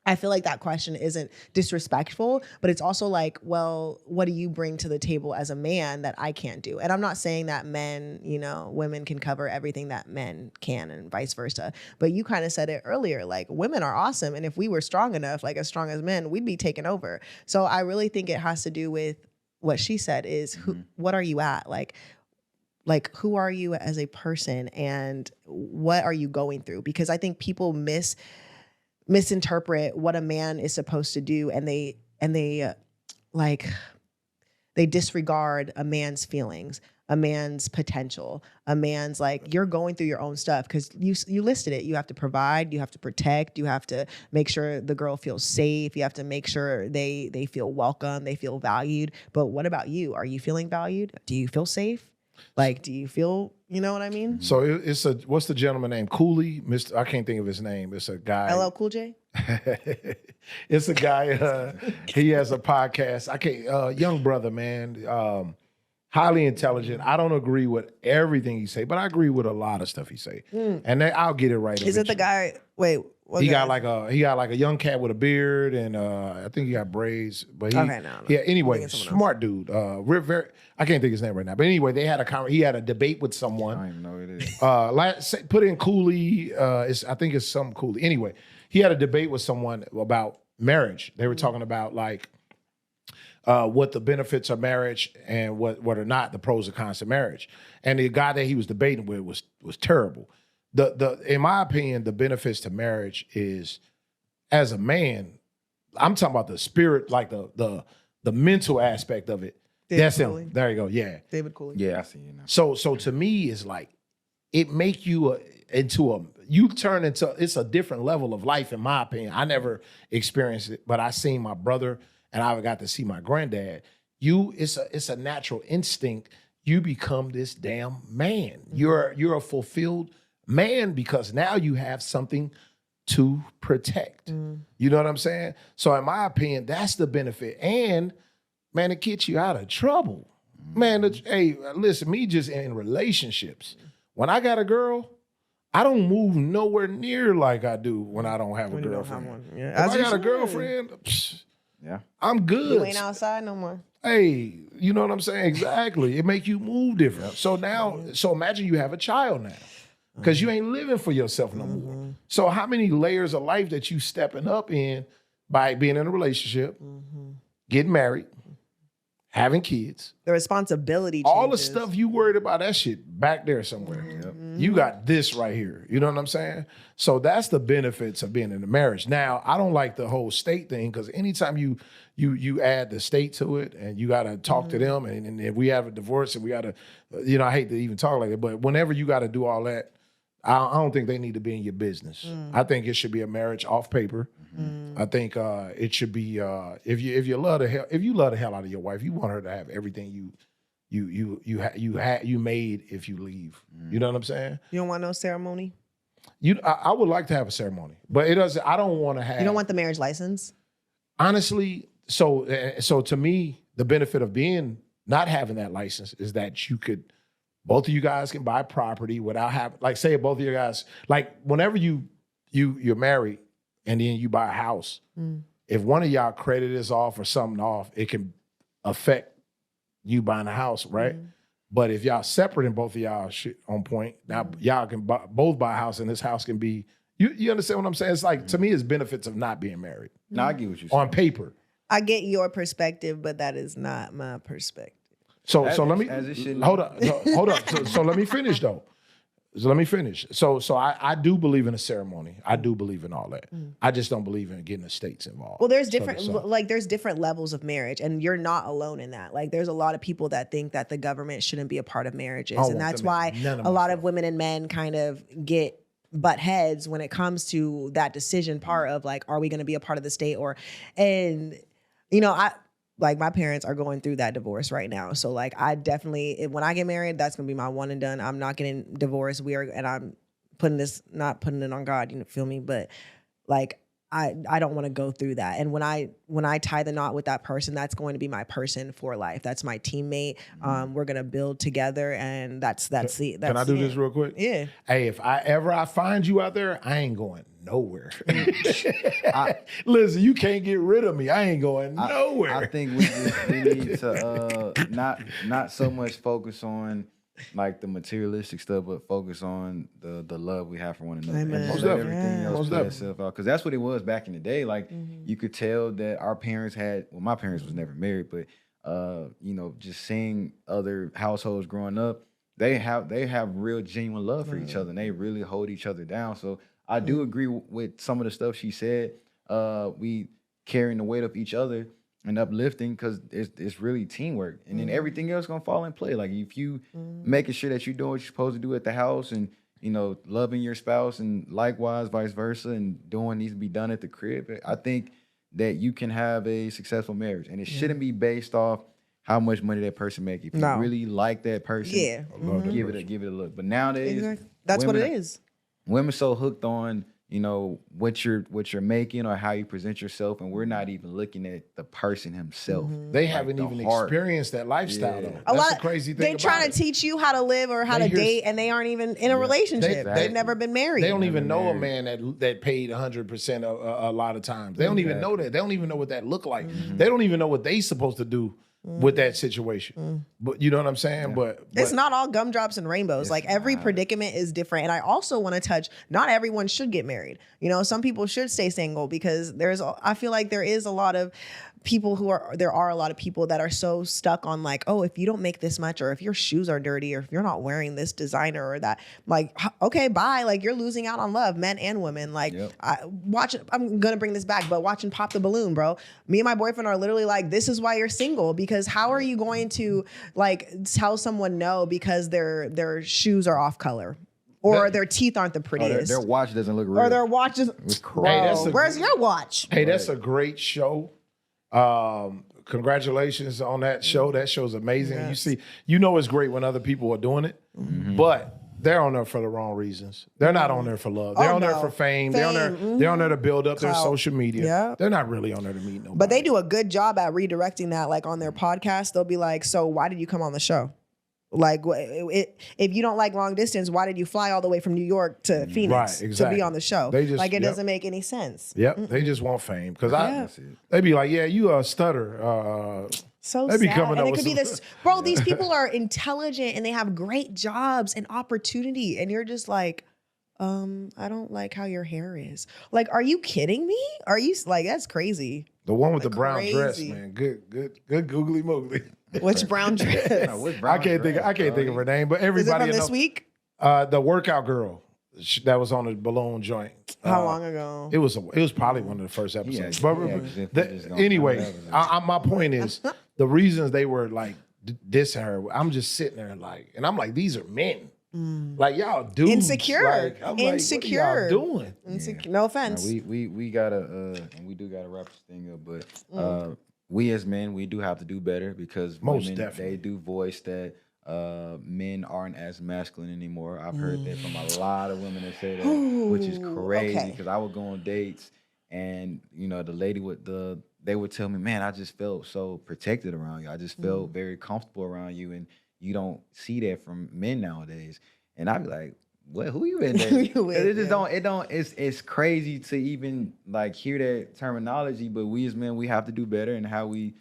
I feel like that question isn't disrespectful, but it's also like, well, what do you bring to the table as a man that I can't do? And I'm not saying that women can cover everything that men can and vice versa. But you kind of said it earlier, like women are awesome. And if we were strong enough, like as strong as men, we'd be taken over. So I really think it has to do with what she said is, what are you at? Like, who are you as a person and what are you going through? Because I think people misinterpret what a man is supposed to do, and they disregard a man's feelings, a man's potential, a man's like, you're going through your own stuff because you listed it. You have to provide, you have to protect, you have to make sure the girl feels safe, you have to make sure they feel welcome, they feel valued. But what about you? Are you feeling valued? Do you feel safe? Like, do you feel, you know what I mean? So what's the gentleman name? Cooley? I can't think of his name. It's a guy. LL Cool J? It's a guy, he has a podcast. Young brother, man. Highly intelligent. I don't agree with everything he say, but I agree with a lot of stuff he say. And I'll get it right. Is it the guy, wait. He got like a young cat with a beard, and I think he got braids. But yeah. Anyway, smart dude. I can't think of his name right now. But anyway, he had a debate with someone. I don't even know who it is. Put in Cooley. I think it's some Cooley. Anyway, he had a debate with someone about marriage. They were talking about like what the benefits of marriage and what are not the pros and cons of marriage. And the guy that he was debating with was terrible. In my opinion, the benefits to marriage is, as a man, I'm talking about the spirit, like the mental aspect of it. That's Cooley. him. There you go. Yeah. David Cooley. Yeah, I see you now. So to me, it's like it make you you turn into, it's a different level of life, in my opinion. I never experienced it, but I seen my brother and I got to see my granddad. It's a natural instinct. You become this damn man. You're a fulfilled man because now you have something to protect. You know what I'm saying? So in my opinion, that's the benefit. And man, it gets you out of trouble. Man, hey, listen, me just in relationships. When I got a girl, I don't move nowhere near like I do when I don't have a girlfriend. Yeah. If I got a girlfriend, Yeah, I'm good. You ain't outside no more. Hey, you know what I'm saying? Exactly. It make you move different. So imagine you have a child now. because you ain't living for yourself no more. So how many layers of life that you stepping up in by being in a relationship, getting married, having kids, The responsibility changes. all the stuff you worried about, that shit back there somewhere. You got this right here. You know what I'm saying? So that's the benefits of being in a marriage. Now, I don't like the whole state thing, because anytime you add the state to it, and you got to talk to them, and if we have a divorce and we got to, I hate to even talk like that, but whenever you got to do all that, I don't think they need to be in your business. I think it should be a marriage off paper. I think it should be if you love the hell out of your wife, you want her to have everything you made if you leave. You know what I'm saying? You don't want no ceremony? I would like to have a ceremony, but it doesn't. I don't want to have. You don't want the marriage license? Honestly, so to me, the benefit of not having that license is that both of you guys can buy property without having, like, say both of you guys, like whenever you're married and then you buy a house, if one of y'all credit is off or something off, it can affect you buying a house, right? But if y'all separate and both of y'all shit on point, now y'all can both buy a house, and this house can be, you understand what I'm saying? It's like, to me, it's benefits of not being married. No, I get what you're saying. On paper. I get your perspective, but that is not my perspective. So let me hold up. So let me finish though. So I do believe in a ceremony. I do believe in all that. I just don't believe in getting the states involved. Well, there's different levels of marriage, and you're not alone in that. Like, there's a lot of people that think that the government shouldn't be a part of marriages, and that's why a lot of women and men kind of get butt heads when it comes to that decision part of, like, are we going to be a part of the state like, my parents are going through that divorce right now. So, like, I definitely, when I get married, that's going to be my one and done. I'm not getting divorced. And I'm not putting it on God, you feel me? But, like, I don't want to go through that. And when I tie the knot with that person, that's going to be my person for life. That's my teammate. We're going to build together, and that's Can I do this real quick? Yeah. Hey, if I find you out there, I ain't going nowhere. Listen, you can't get rid of me. I ain't going nowhere. I think we need to not so much focus on, like, the materialistic stuff, but focus on the love we have for one another. Amen. And Most let definitely. everything else Most play definitely. itself out. Because that's what it was back in the day. Like, you could tell that our parents my parents was never married, but just seeing other households growing up, they have real genuine love for each other, and they really hold each other down. So I do agree with some of the stuff she said. We carrying the weight of each other and uplifting, because it's really teamwork, and then everything else gonna fall in play. Like, if you making sure that you're doing what you're supposed to do at the house, and loving your spouse, and likewise vice versa, and doing needs to be done at the crib, I think that you can have a successful marriage, and it shouldn't be based off how much money that person make. If you really like that person, give it a look. But nowadays, Exactly. That's what it is. Women so hooked on what you're making or how you present yourself, and we're not even looking at the person himself. They haven't even experienced that lifestyle though. That's the crazy thing. They're trying to teach you how to live or how to date, and they aren't even in a relationship. They've never been married. They don't even know a man that paid 100% a lot of times. They don't even know that. They don't even know what that looked like. They don't even know what they supposed to do with that situation. But you know what I'm saying? But it's not all gumdrops and rainbows. Like, every predicament is different. And I also want to touch, not everyone should get married. Some people should stay single, because I feel like there is a lot of people there are a lot of people that are so stuck on, like, oh, if you don't make this much, or if your shoes are dirty, or if you're not wearing this designer or that, like, okay, bye. Like, you're losing out on love, men and women. Like, I'm going to bring this back, but watching Pop the Balloon, bro, me and my boyfriend are literally like, this is why you're single, because how are you going to, like, tell someone no because their shoes are off color? Or their teeth aren't the prettiest. Their watch doesn't look real. Or their watch is, where's your watch? Hey, that's a great show. Congratulations on that show. That show's amazing. Yes. You see, it's great when other people are doing it, but they're on there for the wrong reasons. They're not on there for love. They're on there for fame. They're on there to build up their social media. Yeah. They're not really on there to meet nobody. But they do a good job at redirecting that. Like, on their podcast, they'll be like, so why did you come on the show? Like, if you don't like long distance, why did you fly all the way from New York to Phoenix to be on the show? It doesn't make any sense. Yep, they just want fame, because they be like, yeah, you stutter. So They be sad. coming And up it with could be some- this, bro, these people are intelligent and they have great jobs and opportunity. And you're just like, I don't like how your hair is. Like, are you kidding me? Are you like, that's crazy. The one with Like the brown dress, crazy. man. Good googly moogly. Which brown dress? No, what's I brown can't think of her name, but Is it everybody from in this the, week? the workout girl that was on the balloon joint. How long ago? It was probably one of the first episodes. But anyway, my point is the reasons they were like dissing her. I'm just sitting there like, and I'm like, these are men. Like y'all dudes. Insecure. Like, I'm Insecure. Like, what are y'all doing? Insecure. No offense. We gotta and we do gotta wrap this thing up, but we as men, we do have to do better because Most women, definitely. they do voice that men aren't as masculine anymore. I've heard that from a lot of women that say that, which is crazy okay. because I would go on dates and the lady they would tell me, man, I just felt so protected around you. I just felt very comfortable around you, and you don't see that from men nowadays. And I'd be like, what? Who you in there? Who you with, It just yeah. it's crazy to even like hear that terminology. But we as men, we have to do better in how we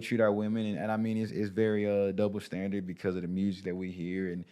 treat our women. And I mean, it's very double standard because of the music that we hear. And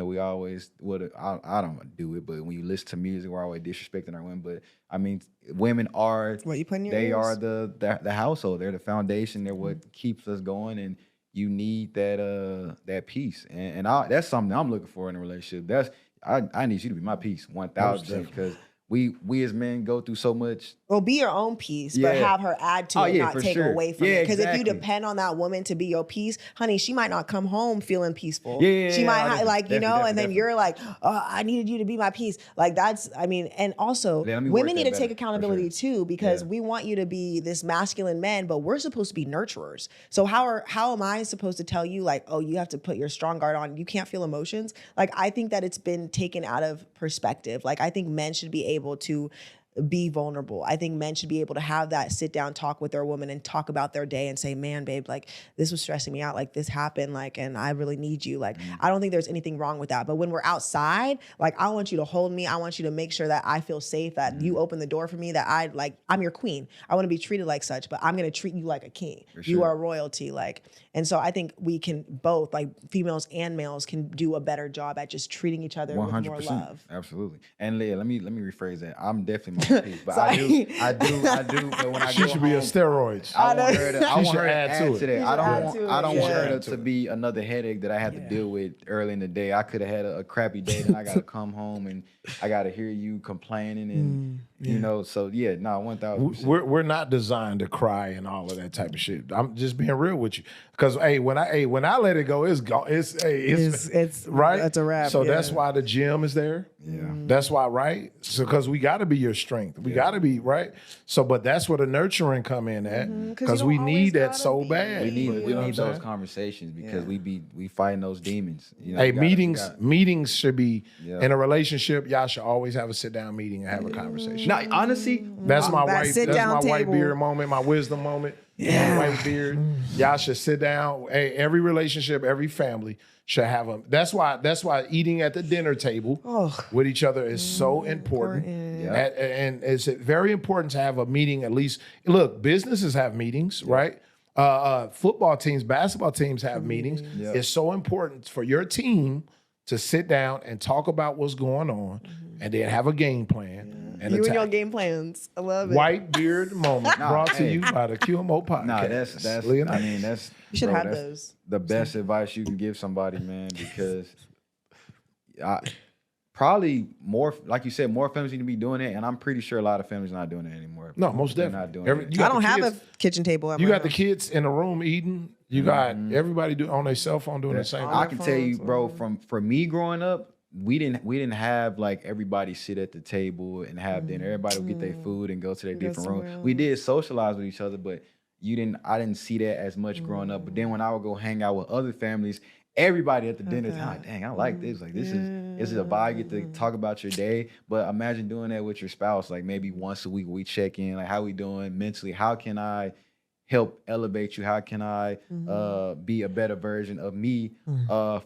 we always I don't do it, but when you listen to music, we're always disrespecting our women. But I mean, women are What you put in your they ears? are the household. They're the foundation. They're what keeps us going. And you need that peace. And that's something I'm looking for in a relationship. I need you to be my peace 1,000% because we as men go through so much. Well, be your own piece, but Yeah. have her add to Oh, it, yeah, not for take sure. away from Yeah, it. Because if you exactly. depend on that woman to be your peace, honey, she might not come home feeling peaceful. Yeah, she yeah, might definitely, and then definitely. you're like, oh, I needed you to be my peace. Like and also Yeah, let me women work need that to take better, for accountability sure. too, because Yeah. we want you to be this masculine man, but we're supposed to be nurturers. So how am I supposed to tell you like, oh, you have to put your strong guard on, you can't feel emotions? Like I think that it's been taken out of perspective. Like I think men should be able to be vulnerable. I think men should be able to have that sit down talk with their woman and talk about their day and say, man, babe, like this was stressing me out. Like this happened. Like, and I really need you. Like, I don't think there's anything wrong with that. But when we're outside, like I want you to hold me. I want you to make sure that I feel safe, that you open the door for me, that I'm your queen. I want to be treated like such, but I'm going to treat you like a king. For You sure. are royalty. Like, and so I think we can both, like females and males can do a better job at just treating each other with more love. Absolutely. And Leah, let me rephrase that. I'm definitely my peace, but I Sorry. do. But when I She go should be on home, steroids. I want her to, I She want should her to add add to to it. that. She I don't should want, add to I it, don't yeah. want her Add to, to to it. be another headache that I had to deal with early in the day. I could have had a crappy day, and I got to come home and I got to hear you complaining and So yeah, no, 1,000%. We're not designed to cry and all of that type of shit. I'm just being real with you, because when I let it go, it's gone. It's right. That's a wrap, So yeah. that's why the gym is there. Yeah. That's why, right? So because we got to be your strength. We got to be right. So, but that's where the nurturing come in at, 'cause you because don't we always need that gotta so be- bad. We need You know what I'm those saying? conversations because we fighting those demons. You know, Hey, you gotta- you meetings gotta- meetings should be Yeah. in a relationship. Y'all should always have a sit down meeting and have a conversation. No, honestly, That's my That white. That's sit-down my white table. beard moment. My wisdom moment. Yeah. My white beard. Y'all should sit down. Hey, every relationship, every family should have a. That's why eating at the dinner table with each other is so important. Yeah. And it's very important to have a meeting at least. Look, businesses have meetings, right? Football teams, basketball teams have meetings. Yeah. It's so important for your team to sit down and talk about what's going on, and then have a game plan and You and attack. your game plans. I love it. White beard moment brought to hey. you by the QMO Pod. nah, that's Leonardo. I mean that's You should bro, have that's those. the best advice you can give somebody, man, because probably more, like you said, more families need to be doing it, and I'm pretty sure a lot of families are not doing it anymore. No, most They're definitely. not doing it. You got I don't the have kids- a kitchen table at You my got the house. kids in the room eating. You got everybody on their cell phone doing the same I thing. can tell you, phones, bro, for me growing up, we didn't have like everybody sit at the table and have dinner. Everybody would get their food and go to their Go different somewhere rooms. We else. did socialize with each other, but I didn't see that as much growing up. But then when I would go hang out with other families, everybody at the dinner time, like, dang, I like this. Like this is a vibe. You get to talk about your day. But imagine doing that with your spouse, like maybe once a week we check in, like how we doing mentally? How can I help elevate you? How can I be a better version of me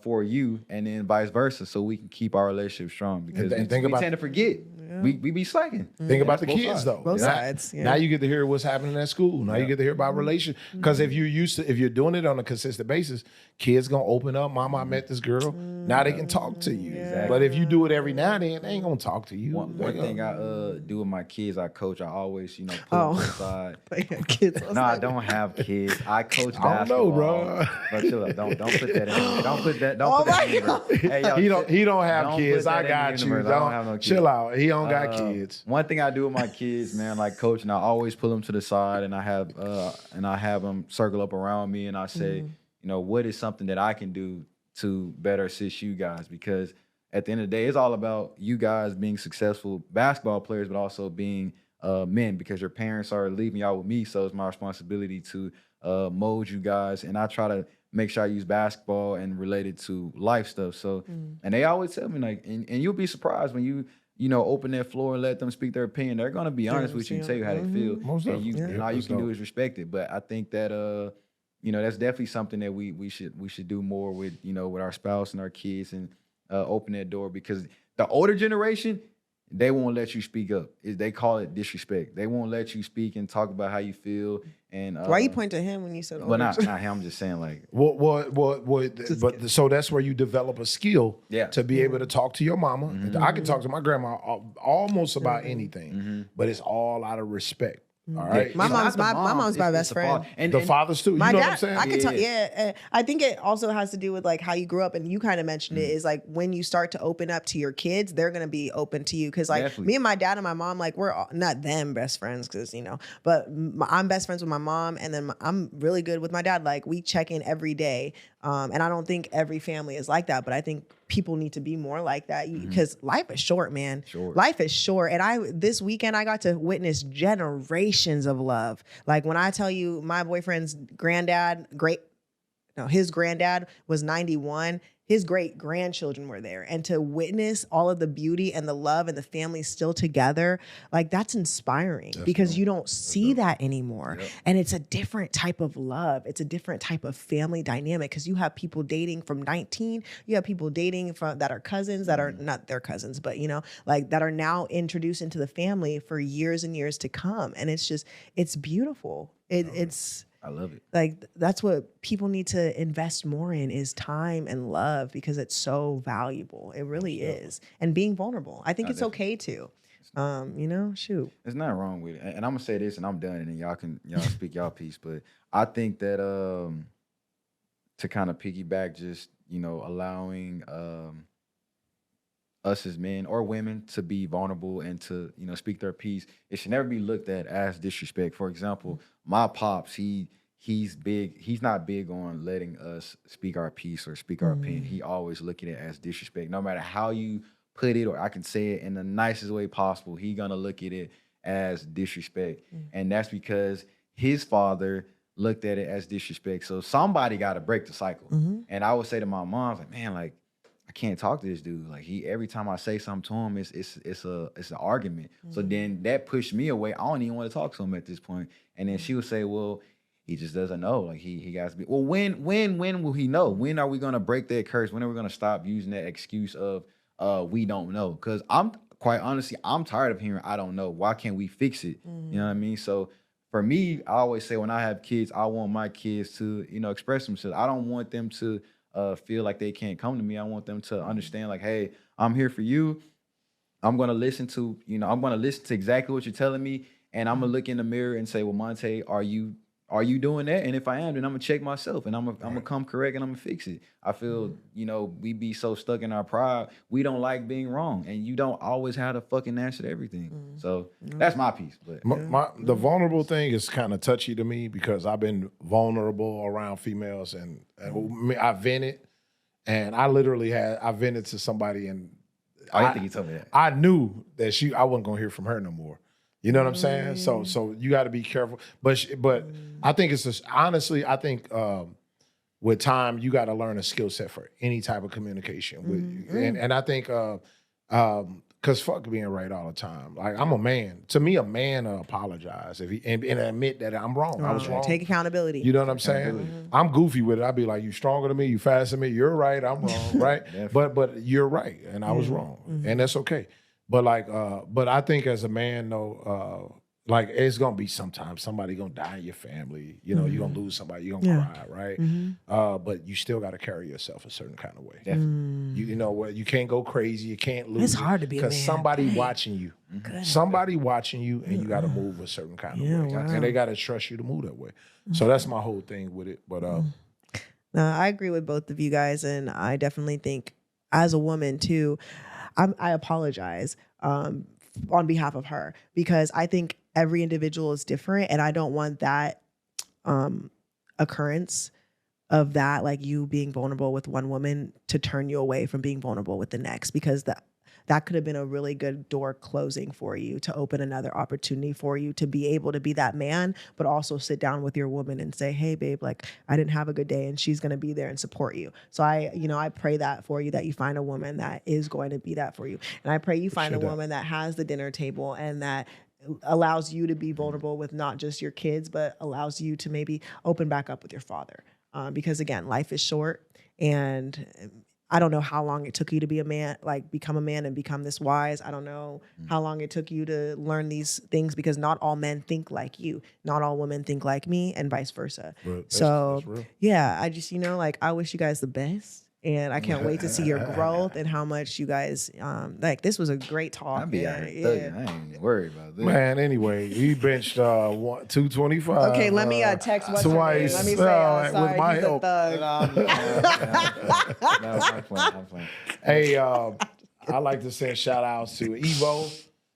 for you, and then vice versa, so we can keep our relationship strong? Because And think we about- tend to forget. we be slacking. Think about the Both kids sides. though. Both Now- sides, yeah. Now you get to hear what's happening at school. Now you get to hear about relations. Because if you're doing it on a consistent basis, kids gonna open up. Mama, I met this girl. Now they can talk to you. Exactly. But if you do it every now and then, they ain't gonna talk to you. One thing I do with my kids, I coach. I always, put Oh. them to the side. But yeah, kids. No, I don't have kids. I coach basketball. I don't know, bro. But chill up. Don't put that in. Don't put that. Oh Don't put that my in the universe. Hey, yo, He don't have don't kids. put that I in the got you. universe. I don't have no kids. Chill out. He don't got kids. One thing I do with my kids, man, like coaching, I always pull them to the side, and I have them circle up around me, and I say, what is something that I can do to better assist you guys? Because at the end of the day, it's all about you guys being successful basketball players, but also being men, because your parents are leaving y'all with me. So it's my responsibility to mold you guys. And I try to make sure I use basketball and relate it to life stuff. So, and they always tell me, like, and you'll be surprised when you open that floor and let them speak their opinion. They're going to be honest with you and tell you how they feel. Most And, definitely. and all you Most can do definitely. is respect it. But I think that, that's definitely something that we should do more with, with our spouse and our kids, and open that door, because the older generation, they won't let you speak up. They call it disrespect. They won't let you speak and talk about how you feel. And Why you point to him when you said? Well, not him. I'm just saying, like, What, but so that's where you develop a skill Yeah. to be able to talk to your mama. And I can talk to my grandma almost about anything, but it's all out of respect. All right. My It's mom's not the my mom's my it's best the friend. father. And The fathers too. You My know dad, what I'm saying? I can talk. Yeah. Yeah, I think it also has to do with like how you grew up, and you kind of mentioned it. Is like when you start to open up to your kids, they're gonna be open to you. Because like Definitely. me and my dad and my mom, like we're not them best friends, because but I'm best friends with my mom, and then I'm really good with my dad. Like we check in every day, and I don't think every family is like that, but I think people need to be more like that, because life is short, man. Short. Life is short, and this weekend I got to witness generations of love. Like when I tell you, my boyfriend's his granddad was 91. His great grandchildren were there, and to witness all of the beauty and the love and the family still together, like that's inspiring, because you don't see that anymore. And it's a different type of love. It's a different type of family dynamic, because you have people dating from 19. You have people dating that are cousins that are not their cousins, but like that are now introduced into the family for years and years to come. And it's beautiful. It's I love it. like that's what people need to invest more in, is time and love, because it's so valuable. It really is. And being vulnerable. I think it's okay to. Shoot. There's nothing wrong with it. And I'm gonna say this, and I'm done, and then y'all speak y'all piece. But I think that to kind of piggyback, just allowing us as men or women to be vulnerable and to speak their piece, it should never be looked at as disrespect. For example, my pops, he's big. He's not big on letting us speak our piece or speak our opinion. He always looking at it as disrespect. No matter how you put it, or I can say it in the nicest way possible, he gonna look at it as disrespect. And that's because his father looked at it as disrespect. So somebody got to break the cycle. And I would say to my mom, like, man, like, I can't talk to this dude. Like, every time I say something to him, it's an argument. So then that pushed me away. I don't even want to talk to him at this point. And then she would say, well, he just doesn't know. Like, he got to be. Well, when will he know? When are we gonna break that curse? When are we gonna stop using that excuse of we don't know? Because I'm quite honestly, I'm tired of hearing I don't know. Why can't we fix it? You know what I mean? So for me, I always say when I have kids, I want my kids to express themselves. I don't want them to feel like they can't come to me. I want them to understand, like, hey, I'm here for you. I'm gonna listen to exactly what you're telling me, and I'm gonna look in the mirror and say, well, Montae, are you doing that? And if I am, then I'm gonna check myself, and I'm gonna come correct, and I'm gonna fix it. I feel we be so stuck in our pride, we don't like being wrong, and you don't always have to fucking answer to everything. So that's my piece. But The vulnerable thing is kind of touchy to me, because I've been vulnerable around females, and I vented, and I vented to somebody, and I think you told me that. I knew that I wasn't gonna hear from her no more. You know what I'm saying? So you got to be careful. But I think it's just, honestly, I think with time you got to learn a skill set for any type of communication. And I think because fuck being right all the time. Like, I'm a man. To me, a man apologize and admit that I'm wrong. I was wrong. Take accountability. You know what I'm saying? I'm goofy with it. I'd be like, you stronger than me, you faster than me, you're right, I'm wrong, right? But you're right, and I was wrong, and that's okay. But like, but I think as a man though, like it's gonna be sometimes somebody gonna die in your family. You know, you're gonna lose somebody, you're gonna cry, right? But you still gotta carry yourself a certain kind of way. You know what? You can't go crazy. You can't lose. It's hard to be a because man. somebody watching you. Somebody watching you, and you got to move a certain kind of way, and they got to trust you to move that way. So that's my whole thing with it. But I agree with both of you guys, and I definitely think, as a woman too, I apologize on behalf of her, because I think every individual is different, and I don't want that occurrence of that, like you being vulnerable with one woman, to turn you away from being vulnerable with the next, because that could have been a really good door closing for you to open another opportunity for you to be able to be that man, but also sit down with your woman and say, hey babe, like I didn't have a good day, and she's going to be there and support you. So I pray that for you, that you find a woman that is going to be that for you. And I pray you find a woman that has the dinner table and that allows you to be vulnerable with not just your kids, but allows you to maybe open back up with your father. Because again, life is short, and I don't know how long it took you to be a man, like become a man and become this wise. I don't know how long it took you to learn these things, because not all men think like you. Not all women think like me, and vice versa. that's real. Yeah, I just, like, I wish you guys the best. And I can't wait to see your growth and how much you guys, like, this was a great talk. I be out here thugging. I ain't even worried about this. man, anyway, he benched 225. Okay, let me text what's her name. twice. Let me say, with sorry, my he's a help. thug. No, I'm playing. Hey, I like to send shout outs to Evo.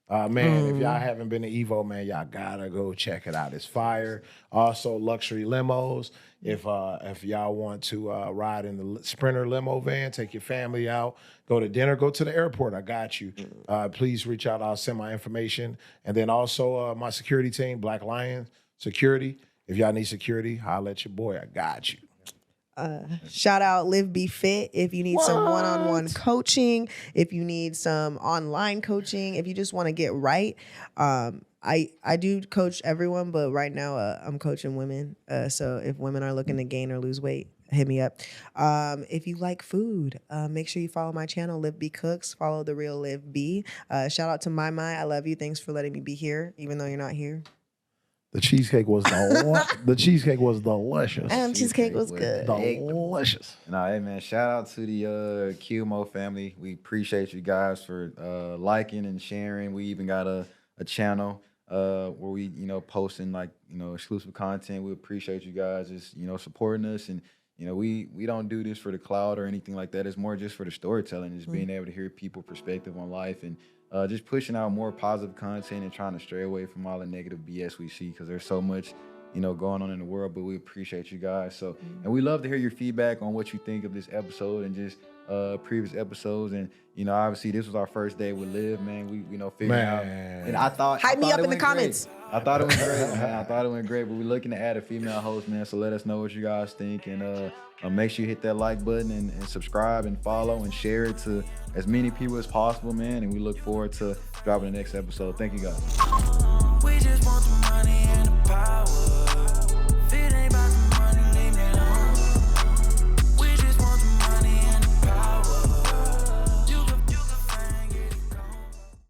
Man, if y'all haven't been to Evo, man, y'all gotta go check it out. It's fire. Also, luxury limos. If y'all want to ride in the Sprinter limo van, take your family out, go to dinner, go to the airport. I got you. Please reach out. I'll send my information. And then also my security team, Black Lion Security. If y'all need security, holla at your boy. I got you. Shout out Live Be Fit if you need some one-on-one coaching, if you need some online coaching, if you just want to get right. I do coach everyone, but right now I'm coaching women. So if women are looking to gain or lose weight, hit me up. If you like food, make sure you follow my channel, Live Be Cooks. Follow The Real Live Be. Shout out to Mai. I love you. Thanks for letting me be here, even though you're not here. The cheesecake was the cheesecake was delicious. Cheesecake was good. Delicious. No, hey man, shout out to the QMO family. We appreciate you guys for liking and sharing. We even got a channel where we, posting like, exclusive content. We appreciate you guys just, supporting us. And, we don't do this for the cloud or anything like that. It's more just for the storytelling, just being able to hear people's perspective on life, and just pushing out more positive content and trying to stray away from all the negative BS we see, because there's so much, going on in the world. But we appreciate you guys. So, and we love to hear your feedback on what you think of this episode and just previous episodes. And obviously this was our first day with Liv, man. We figuring out. And I thought Hype me up in the comments. Great. I thought it went great, man. I thought it went great. But we're looking to add a female host, man. So let us know what you guys think, and make sure you hit that like button and subscribe and follow and share it to as many people as possible, man. And we look forward to dropping the next episode. Thank you, guys.